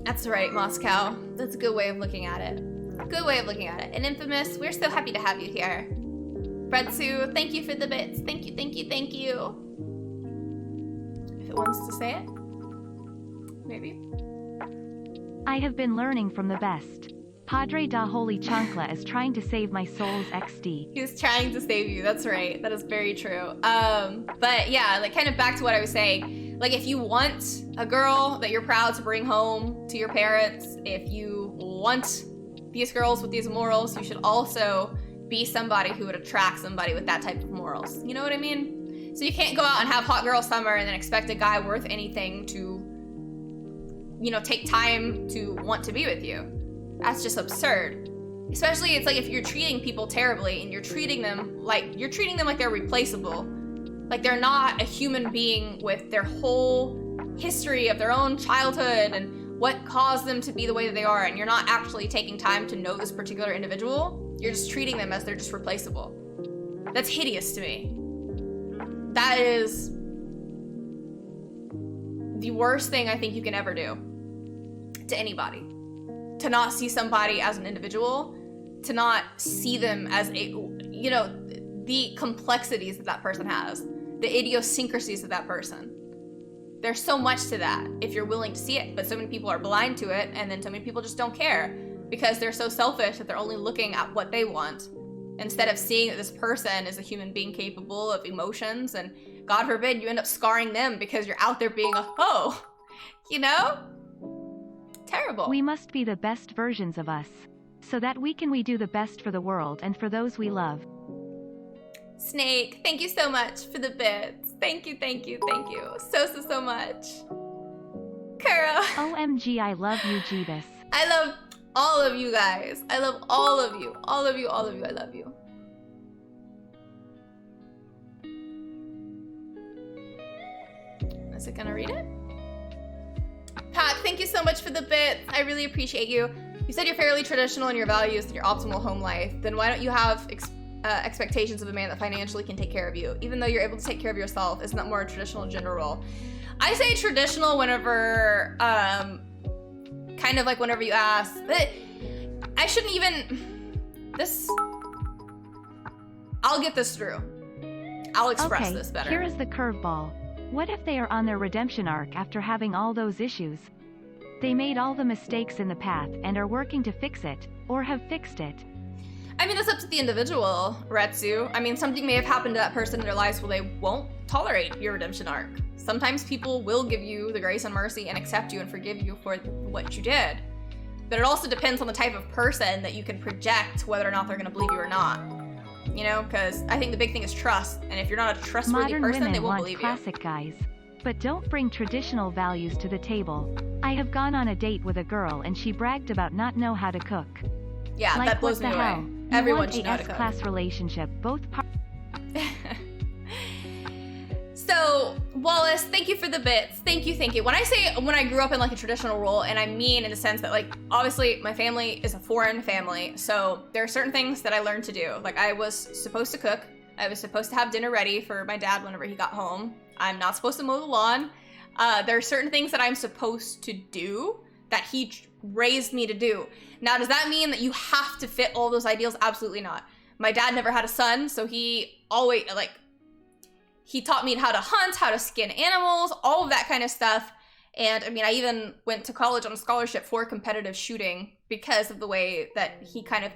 That's right, Moscow. That's a good way of looking at it. Good way of looking at it. And Infamous, we're so happy to have you here. Bretsu, thank you for the bits. Thank you, thank you, thank you. If it wants to say it, maybe. I have been learning from the best. Padre da Holy Chancla is trying to save my soul's XD. He was trying to save you. That's right. That is very true. But yeah, like kind of back to what I was saying. Like if you want a girl that you're proud to bring home to your parents, if you want these girls with these morals, you should also be somebody who would attract somebody with that type of morals. You know what I mean? So you can't go out and have hot girl summer and then expect a guy worth anything to, you know, take time to want to be with you. That's just absurd. Especially it's like if you're treating people terribly and you're treating them like they're replaceable. Like they're not a human being with their whole history of their own childhood and what caused them to be the way that they are, and you're not actually taking time to know this particular individual. You're just treating them as they're just replaceable. That's hideous to me. That is the worst thing I think you can ever do to anybody. To not see somebody as an individual, to not see them as a, you know, the complexities that that person has, the idiosyncrasies of that person. There's so much to that if you're willing to see it, but so many people are blind to it, and then so many people just don't care because they're so selfish that they're only looking at what they want instead of seeing that this person is a human being capable of emotions, and God forbid you end up scarring them because you're out there being a hoe, you know? Terrible. We must be the best versions of us, so that we do the best for the world and for those we love. Snake, thank you so much for the bits. Thank you, thank you, thank you. So much. Kuro. OMG, I love you, Jeebus. I love all of you guys. I love all of you. All of you, all of you, I love you. Is it gonna read it? Pat, thank you so much for the bits. I really appreciate you. You said you're fairly traditional in your values and your optimal home life. Then why don't you have expectations of a man that financially can take care of you? Even though you're able to take care of yourself, isn't that more a traditional gender role? I say traditional whenever, kind of like whenever you ask. But I shouldn't even, I'll get this through. I'll express this better. Here is the curveball. What if they are on their redemption arc after having all those issues? They made all the mistakes in the path and are working to fix it, or have fixed it. I mean, that's up to the individual, Retsu. I mean, something may have happened to that person in their lives where they won't tolerate your redemption arc. Sometimes people will give you the grace and mercy and accept you and forgive you for what you did. But it also depends on the type of person that you can project whether or not they're gonna believe you or not. You know, because I think the big thing is trust, and if you're not a trustworthy Modern person, women they won't want believe classic guys, but don't bring traditional values to the table. I have gone on a date with a girl and she bragged about not know how to cook. you. Yeah, Like that blows what me the away. hell? You Everyone want should a know how to cook. S-class relationship, both parties. So, Wallace, thank you for the bits. Thank you, thank you. When I say when I grew up in like a traditional role, and I mean in the sense that like, obviously my family is a foreign family, so there are certain things that I learned to do. Like I was supposed to cook. I was supposed to have dinner ready for my dad whenever he got home. I'm not supposed to mow the lawn. There are certain things that I'm supposed to do that he raised me to do. Now, does that mean that you have to fit all those ideals? Absolutely not. My dad never had a son, so he always, like, he taught me how to hunt, how to skin animals, all of that kind of stuff. And I mean, I even went to college on a scholarship for competitive shooting because of the way that he kind of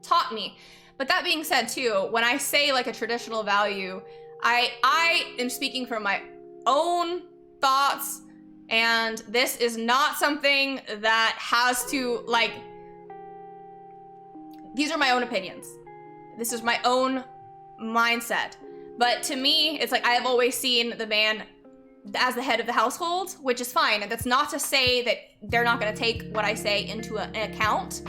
taught me. But that being said too, when I say like a traditional value, I am speaking from my own thoughts, and this is not something that has to like, these are my own opinions. This is my own mindset. But to me, it's like I have always seen the man as the head of the household, which is fine. And that's not to say that they're not going to take what I say into an account.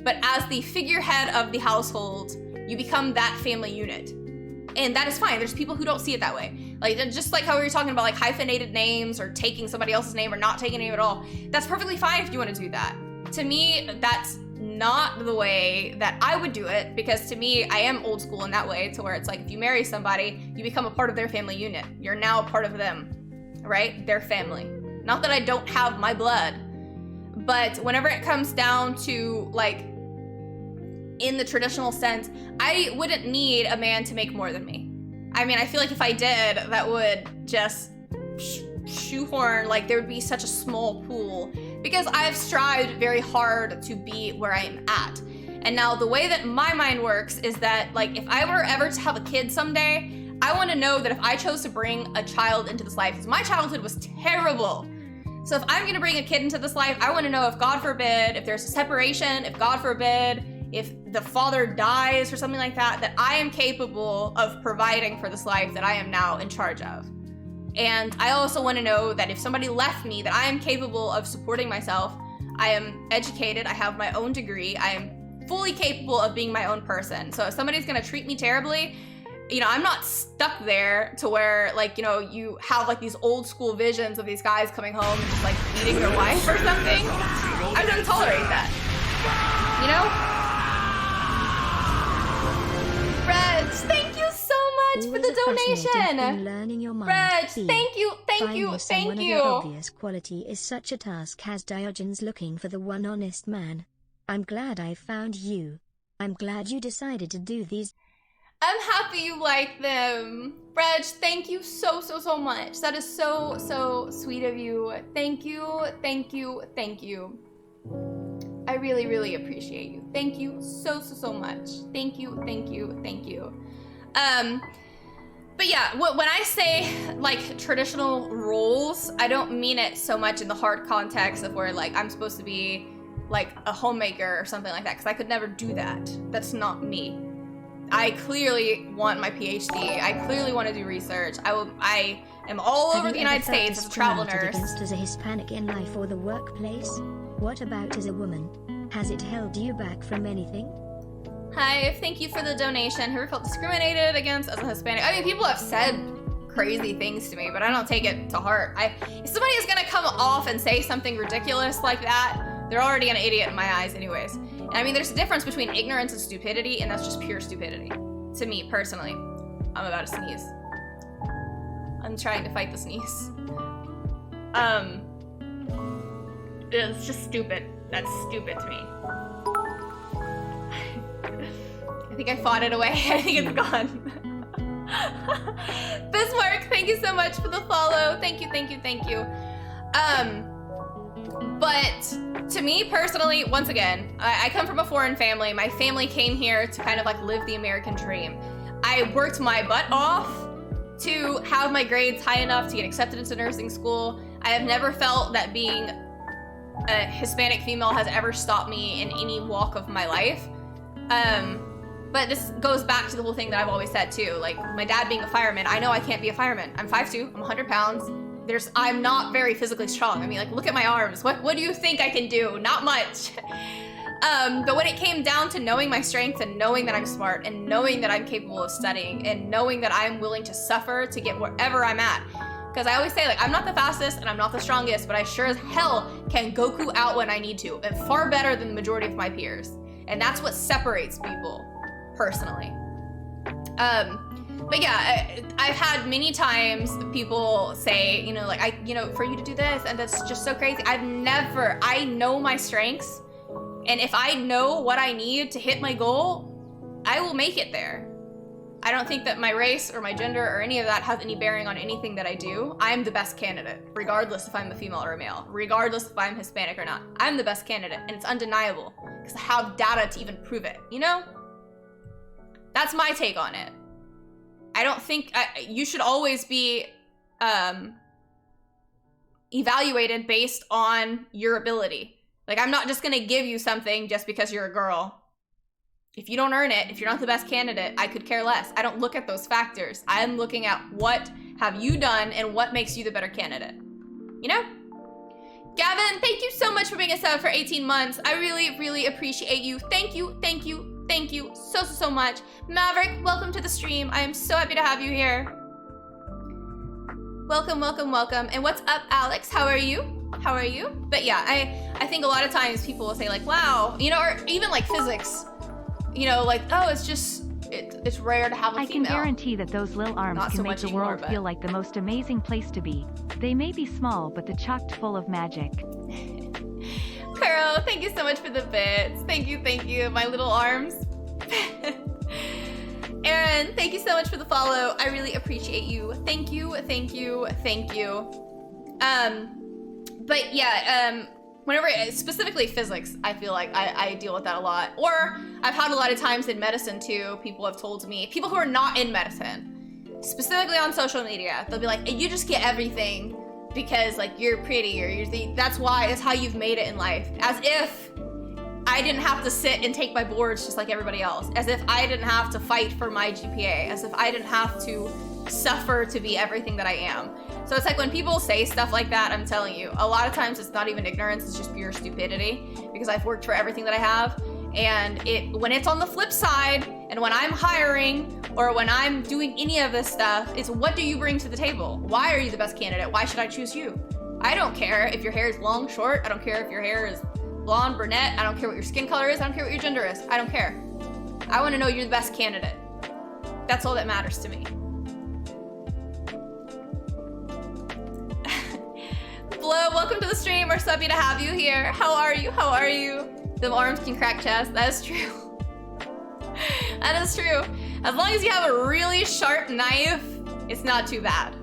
But as the figurehead of the household, you become that family unit. And that is fine. There's people who don't see it that way. Like, just like how we were talking about like hyphenated names or taking somebody else's name or not taking a name at all. That's perfectly fine if you want to do that. To me, that's not the way that I would do it, because to me, I am old school in that way, to where it's like if you marry somebody, you become a part of their family unit. You're now a part of them, right? Their family. Not that I don't have my blood, but whenever it comes down to like, in the traditional sense, I wouldn't need a man to make more than me. I mean, I feel like if I did, that would just shoehorn, like there would be such a small pool, because I've strived very hard to be where I am at. And now the way that my mind works is that like, if I were ever to have a kid someday, I want to know that if I chose to bring a child into this life, because my childhood was terrible. So if I'm going to bring a kid into this life, I want to know if God forbid, if there's a separation, if God forbid, if the father dies or something like that, that I am capable of providing for this life that I am now in charge of. And I also want to know that if somebody left me, that I am capable of supporting myself. I am educated, I have my own degree, I am fully capable of being my own person. So if somebody's going to treat me terribly, you know, I'm not stuck there to where, like, you know, you have like these old school visions of these guys coming home and just like beating their wife or something. I'm not gonna tolerate that. You know? Reg, thank you so much for the donation. Learning your mind. Reg, B. thank you, thank you, Finding thank someone of you. your obvious quality is such a task as Diogenes looking for the one honest man. I'm glad I found you. I'm glad you decided to do these. I'm happy you like them. Reg, thank you so much. That is so sweet of you. Thank you, thank you, thank you. I really appreciate you. Thank you so much. Thank you, thank you, thank you. But yeah, when I say like traditional roles, I don't mean it so much in the hard context of where like I'm supposed to be like a homemaker or something like that, because I could never do that. That's not me. I clearly want my PhD. I clearly want to do research. I am all over the United States as a travel nurse. Against as a Hispanic in life or the workplace? What about as a woman? Has it held you back from anything? Hi, thank you for the donation. Who felt discriminated against as a Hispanic? I mean, people have said crazy things to me, but I don't take it to heart. If somebody is gonna come off and say something ridiculous like that, they're already an idiot in my eyes anyways. And I mean, there's a difference between ignorance and stupidity, and that's just pure stupidity. To me, personally. I'm about to sneeze. I'm trying to fight the sneeze. It's just stupid. That's stupid to me. I think I fought it away. I think it's gone. Bismarck, thank you so much for the follow. Thank you, thank you, thank you. But to me personally, once again, I come from a foreign family. My family came here to kind of like live the American dream. I worked my butt off to have my grades high enough to get accepted into nursing school. I have never felt that being a Hispanic female has ever stopped me in any walk of my life. But this goes back to the whole thing that I've always said too. Like my dad being a fireman, I know I can't be a fireman. I'm 5'2", I'm 100 pounds. I'm not very physically strong. I mean, like, look at my arms. What do you think I can do? Not much. But when it came down to knowing my strengths and knowing that I'm smart and knowing that I'm capable of studying and knowing that I'm willing to suffer to get wherever I'm at. Because I always say, like, I'm not the fastest and I'm not the strongest, but I sure as hell can Goku out when I need to, and far better than the majority of my peers. And that's what separates people, personally. But yeah, I've had many times people say, you know, like, for you to do this, and that's just so crazy. I know my strengths, and if I know what I need to hit my goal, I will make it there. I don't think that my race or my gender or any of that has any bearing on anything that I do. I'm the best candidate, regardless if I'm a female or a male, regardless if I'm Hispanic or not. I'm the best candidate, and it's undeniable, because I have data to even prove it, you know? That's my take on it. I don't think you should always be evaluated based on your ability. Like, I'm not just gonna give you something just because you're a girl. If you don't earn it, if you're not the best candidate, I could care less. I don't look at those factors. I'm looking at what have you done and what makes you the better candidate. You know? Gavin, thank you so much for being a sub for 18 months. I really appreciate you. Thank you, thank you, Thank you so much. Maverick, welcome to the stream. I am so happy to have you here. Welcome, welcome, welcome. And what's up, Alex? How are you? How are you? But yeah, I think a lot of times people will say like, wow, you know, or even like physics, you know, like, oh, it's just, it's rare to have a female. I can guarantee that those little arms Not can so make much the anymore, world but- feel like the most amazing place to be. They may be small, but they're chocked full of magic. Carol, thank you so much for the bits. Thank you, my little arms. Aaron, thank you so much for the follow. I really appreciate you. Thank you. But yeah, whenever, specifically physics, I feel like I deal with that a lot. Or I've had a lot of times in medicine too, people have told me, people who are not in medicine, specifically on social media, they'll be like, you just get everything because like you're pretty or that's why, it's how you've made it in life. As if I didn't have to sit and take my boards just like everybody else. As if I didn't have to fight for my GPA. As if I didn't have to suffer to be everything that I am. So it's like when people say stuff like that, I'm telling you, a lot of times it's not even ignorance, it's just pure stupidity, because I've worked for everything that I have. And when it's on the flip side, and when I'm hiring, or when I'm doing any of this stuff, it's what do you bring to the table? Why are you the best candidate? Why should I choose you? I don't care if your hair is long, short. I don't care if your hair is blonde, brunette. I don't care what your skin color is. I don't care what your gender is. I don't care. I want to know you're the best candidate. That's all that matters to me. Blow, welcome to the stream. We're so happy to have you here. How are you? How are you? The arms can crack chest. That is true. That is true. As long as you have a really sharp knife, it's not too bad.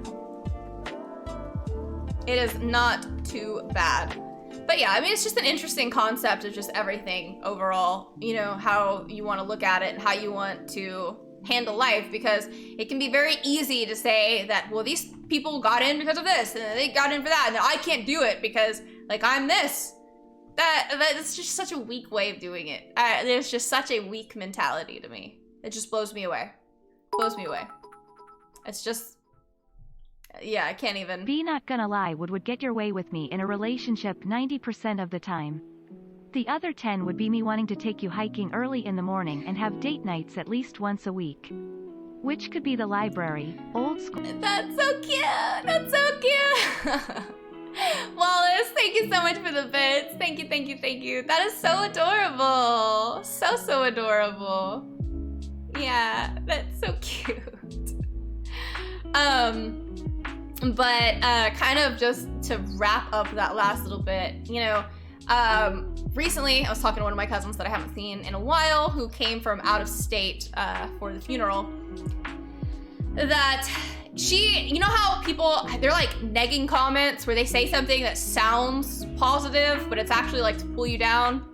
It is not too bad. But yeah, I mean, it's just an interesting concept of just everything overall. You know, how you want to look at it and how you want to handle life, because it can be very easy to say that, well, these people got in because of this and they got in for that and I can't do it because like I'm this. That's just such a weak way of doing it. There's just such a weak mentality to me. It just blows me away. Blows me away. It's just, yeah, I can't even. Be not gonna lie would get your way with me in a relationship 90% of the time. The other 10 would be me wanting to take you hiking early in the morning and have date nights at least once a week. Which could be the library, old school. That's so cute. That's so cute. Wallace, thank you so much for the bits. Thank you. That is so adorable. So adorable. Yeah, that's so cute. But kind of just to wrap up that last little bit, you know, recently I was talking to one of my cousins that I haven't seen in a while, who came from out of state for the funeral, that she, you know how people, they're like negging comments where they say something that sounds positive, but it's actually like to pull you down.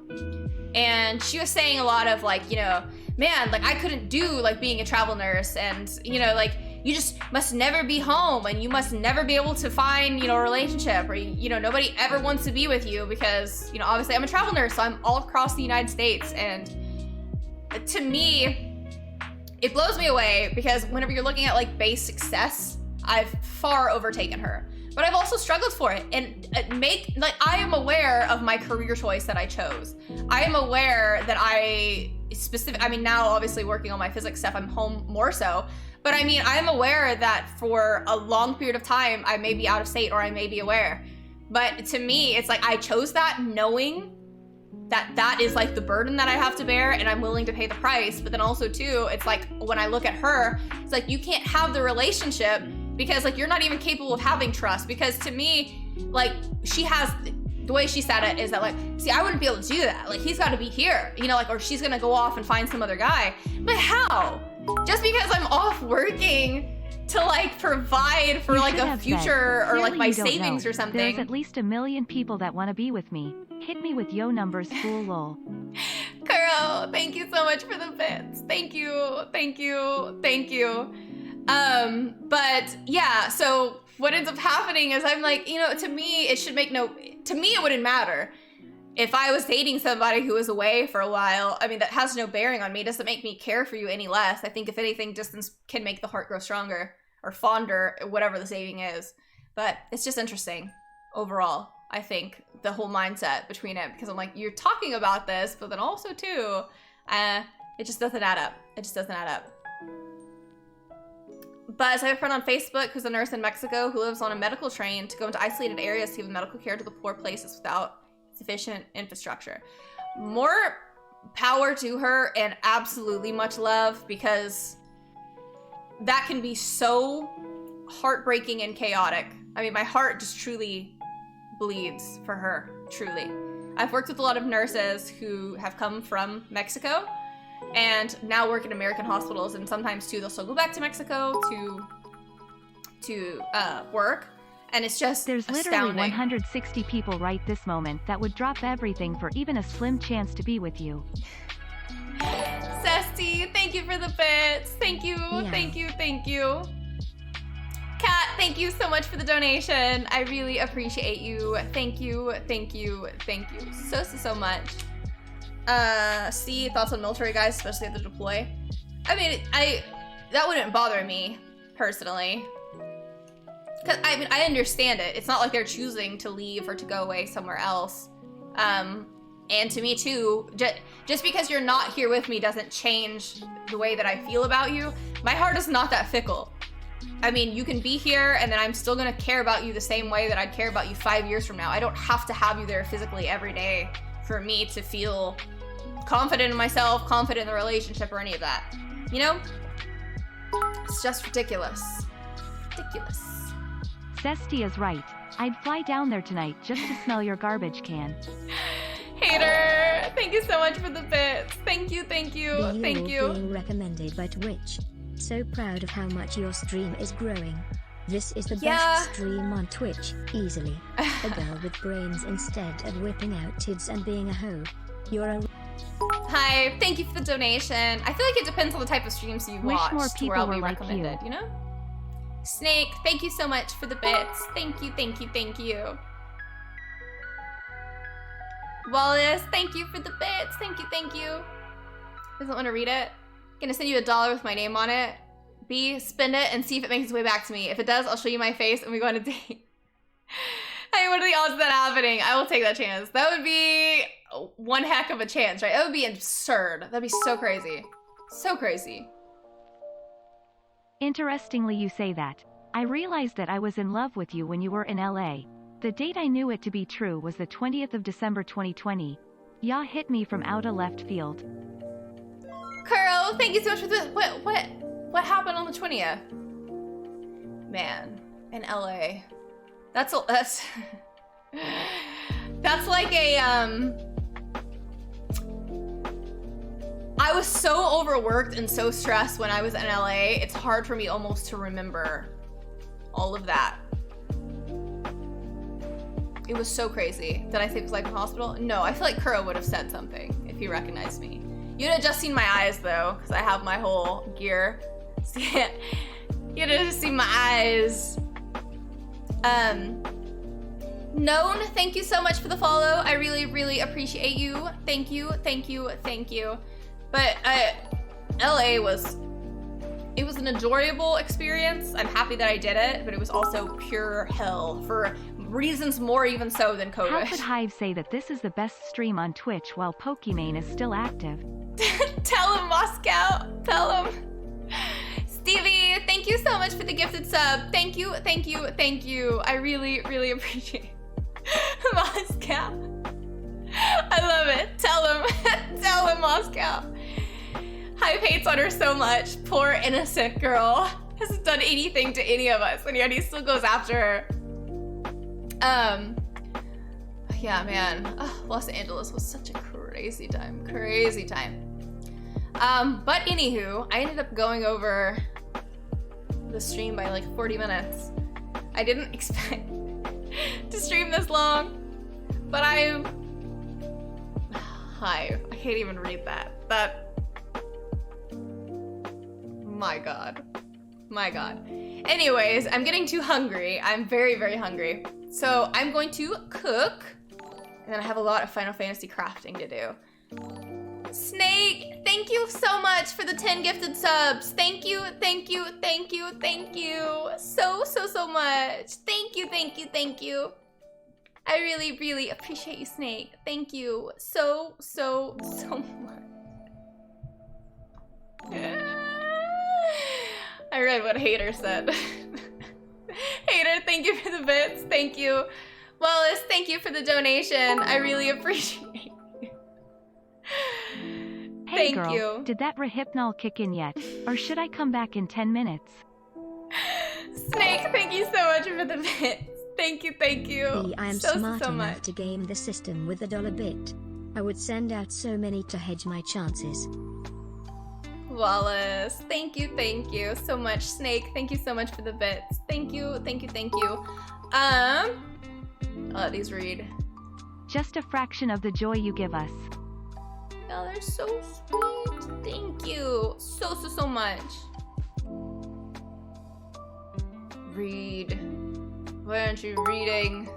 And she was saying a lot of like, you know, man, like I couldn't do like being a travel nurse, and you know, like you just must never be home and you must never be able to find, you know, a relationship, or, you know, nobody ever wants to be with you because, you know, obviously I'm a travel nurse, so I'm all across the United States. And to me, it blows me away because whenever you're looking at like base success, I've far overtaken her. But I've also struggled for it, and I am aware of my career choice that I chose. I am aware that I mean, now obviously working on my physics stuff, I'm home more so. But I mean, I'm aware that for a long period of time, I may be out of state or I may be aware. But to me, it's like I chose that knowing that that is like the burden that I have to bear, and I'm willing to pay the price. But then also too, it's like when I look at her, it's like you can't have the relationship because like you're not even capable of having trust. Because to me, like she has, the way she said it is that like, see, I wouldn't be able to do that. Like he's got to be here, you know, like, or she's gonna go off and find some other guy. But how? Just because I'm off working to like provide for like a future or like my savings or something. There's at least 1 million people that want to be with me. Hit me with yo numbers, fool lol. Carol, thank you so much for the bits. Thank you. But yeah, so what ends up happening is I'm like, you know, to me, it wouldn't matter. If I was dating somebody who was away for a while, I mean, that has no bearing on me. It doesn't make me care for you any less. I think if anything, distance can make the heart grow stronger or fonder, whatever the saying is. But it's just interesting overall, I think, the whole mindset between it, because I'm like, you're talking about this, but then also too, It just doesn't add up. It just doesn't add up. But as I have a friend on Facebook who's a nurse in Mexico who lives on a medical train to go into isolated areas to give medical care to the poor places without sufficient infrastructure. More power to her and absolutely much love, because that can be so heartbreaking and chaotic. I mean, my heart just truly bleeds for her, truly. I've worked with a lot of nurses who have come from Mexico and now work in American hospitals, and sometimes too they'll still go back to Mexico to work, and it's just There's astounding. literally 160 people right this moment that would drop everything for even a slim chance to be with you. Cesty, thank you for the bits. Thank you, thank you, thank you. Kat, thank you so much for the donation. I really appreciate you. Thank you, thank you, thank you so much. See, thoughts on military guys, especially at the deploy. I mean, that wouldn't bother me, personally. Cause I mean, I understand it. It's not like they're choosing to leave or to go away somewhere else. And to me too, just because you're not here with me doesn't change the way that I feel about you. My heart is not that fickle. I mean, you can be here and then I'm still gonna care about you the same way that I'd care about you 5 years from now. I don't have to have you there physically every day for me to feel confident in myself, confident in the relationship, or any of that. You know? It's just ridiculous. Ridiculous. Cesty is right. I'd fly down there tonight just to smell your garbage can. Hater, thank you so much for the bits. Thank you, thank you, thank you. Being recommended by Twitch. So proud of how much your stream is growing. This is the best stream on Twitch, easily. A girl with brains instead of whipping out tids and being a hoe. You're a... Hi, thank you for the donation. I feel like it depends on the type of streams you Wish watch more to people where I'll be were like recommended, you know? Snake, thank you so much for the bits. Thank you, thank you, thank you. Wallace, thank you for the bits. Thank you, thank you. Doesn't want to read it. Gonna send you $1 with my name on it. B, spend it and see if it makes its way back to me. If it does, I'll show you my face and we go on a date. Hey, what are the odds of that happening? I will take that chance. That would be one heck of a chance, right? That would be absurd. That'd be so crazy. So crazy. Interestingly, you say that. I realized that I was in love with you when you were in LA. The date I knew it to be true was the 20th of December 2020. Ya hit me from outta left field. Kuro, thank you so much for the what happened on the 20th? Man, in LA. That's that's like a I was so overworked and so stressed when I was in LA. It's hard for me almost to remember all of that. It was so crazy. Did I say it was like in the hospital? No, I feel like Kuro would have said something if he recognized me. You'd have just seen my eyes though, because I have my whole gear. So, yeah, you'd have just seen my eyes. Known, thank you so much for the follow. I really, really appreciate you. Thank you, thank you, thank you. But LA was an enjoyable experience. I'm happy that I did it, but it was also pure hell for reasons more even so than COVID. How could Hive say that this is the best stream on Twitch while Pokimane is still active? Tell him, Moscow. Tell him. Stevie, thank you so much for the gifted sub. Thank you, thank you, thank you. I really, really appreciate it. Moscow. I love it. Tell him. Tell him, Moscow. Hive hates on her so much. Poor innocent girl. Hasn't done anything to any of us, and yet he still goes after her. Yeah, man. Los Angeles was such a crazy time. Crazy time. But anywho, I ended up going over the stream by like 40 minutes. I didn't expect to stream this long, but Hive. I can't even read that. My God. My God. Anyways, I'm getting too hungry. I'm very, very hungry. So I'm going to cook, and then I have a lot of Final Fantasy crafting to do. Snake, thank you so much for the 10 gifted subs. Thank you, thank you, thank you, thank you. So much. Thank you, thank you, thank you. I really, really appreciate you, Snake. Thank you so much. I read what Hater said. Hater, thank you for the bits. Thank you. Wallace, thank you for the donation. I really appreciate it. Hey Thank girl, you. did that rehypnol kick in yet? Or should I come back in 10 minutes? Snake, thank you so much for the bits. Thank you, thank you. I am so smart enough much. to game the system with $1 bit. I would send out so many to hedge my chances. Wallace, thank you so much. Snake, thank you so much for the bits. Thank you. I'll let these read. Just a fraction of the joy you give us. Oh, they're so sweet. Thank you so much. Read. Why aren't you reading?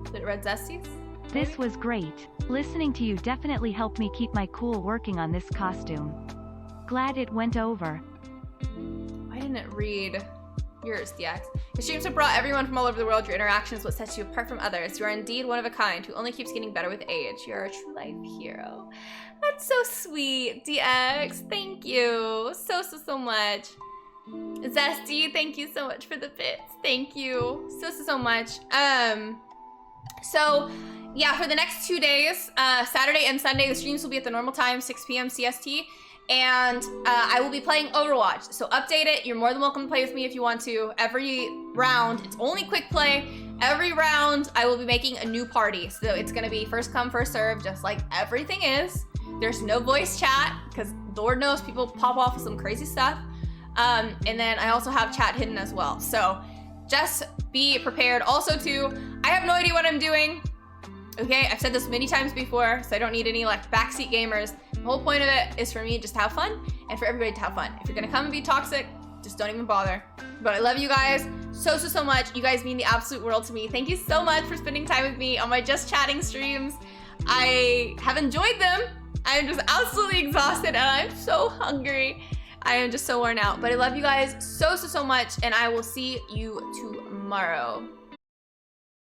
Did it read Zesties? This was great. Listening to you definitely helped me keep my cool working on this costume. Glad it went over. Why didn't it read? Yours, DX. Your streams have brought everyone from all over the world. Your interaction is what sets you apart from others. You are indeed one of a kind who only keeps getting better with age. You are a true life hero. That's so sweet, DX. Thank you so much. Zesty, thank you so much for the bits. Thank you so much. So yeah, for the next 2 days, Saturday and Sunday, the streams will be at the normal time, 6 p.m. CST. And I will be playing Overwatch. So update it. You're more than welcome to play with me if you want to. Every round, it's only quick play. Every round, I will be making a new party. So it's gonna be first come, first serve, just like everything is. There's no voice chat, because Lord knows people pop off with some crazy stuff. And then I also have chat hidden as well. So just be prepared. Also too, I have no idea what I'm doing. Okay, I've said this many times before, so I don't need any like backseat gamers. The whole point of it is for me just to have fun and for everybody to have fun. If you're gonna come and be toxic, just don't even bother. But I love you guys so much. You guys mean the absolute world to me. Thank you so much for spending time with me on my Just Chatting streams. I have enjoyed them. I am just absolutely exhausted and I'm so hungry. I am just so worn out. But I love you guys so much, and I will see you tomorrow.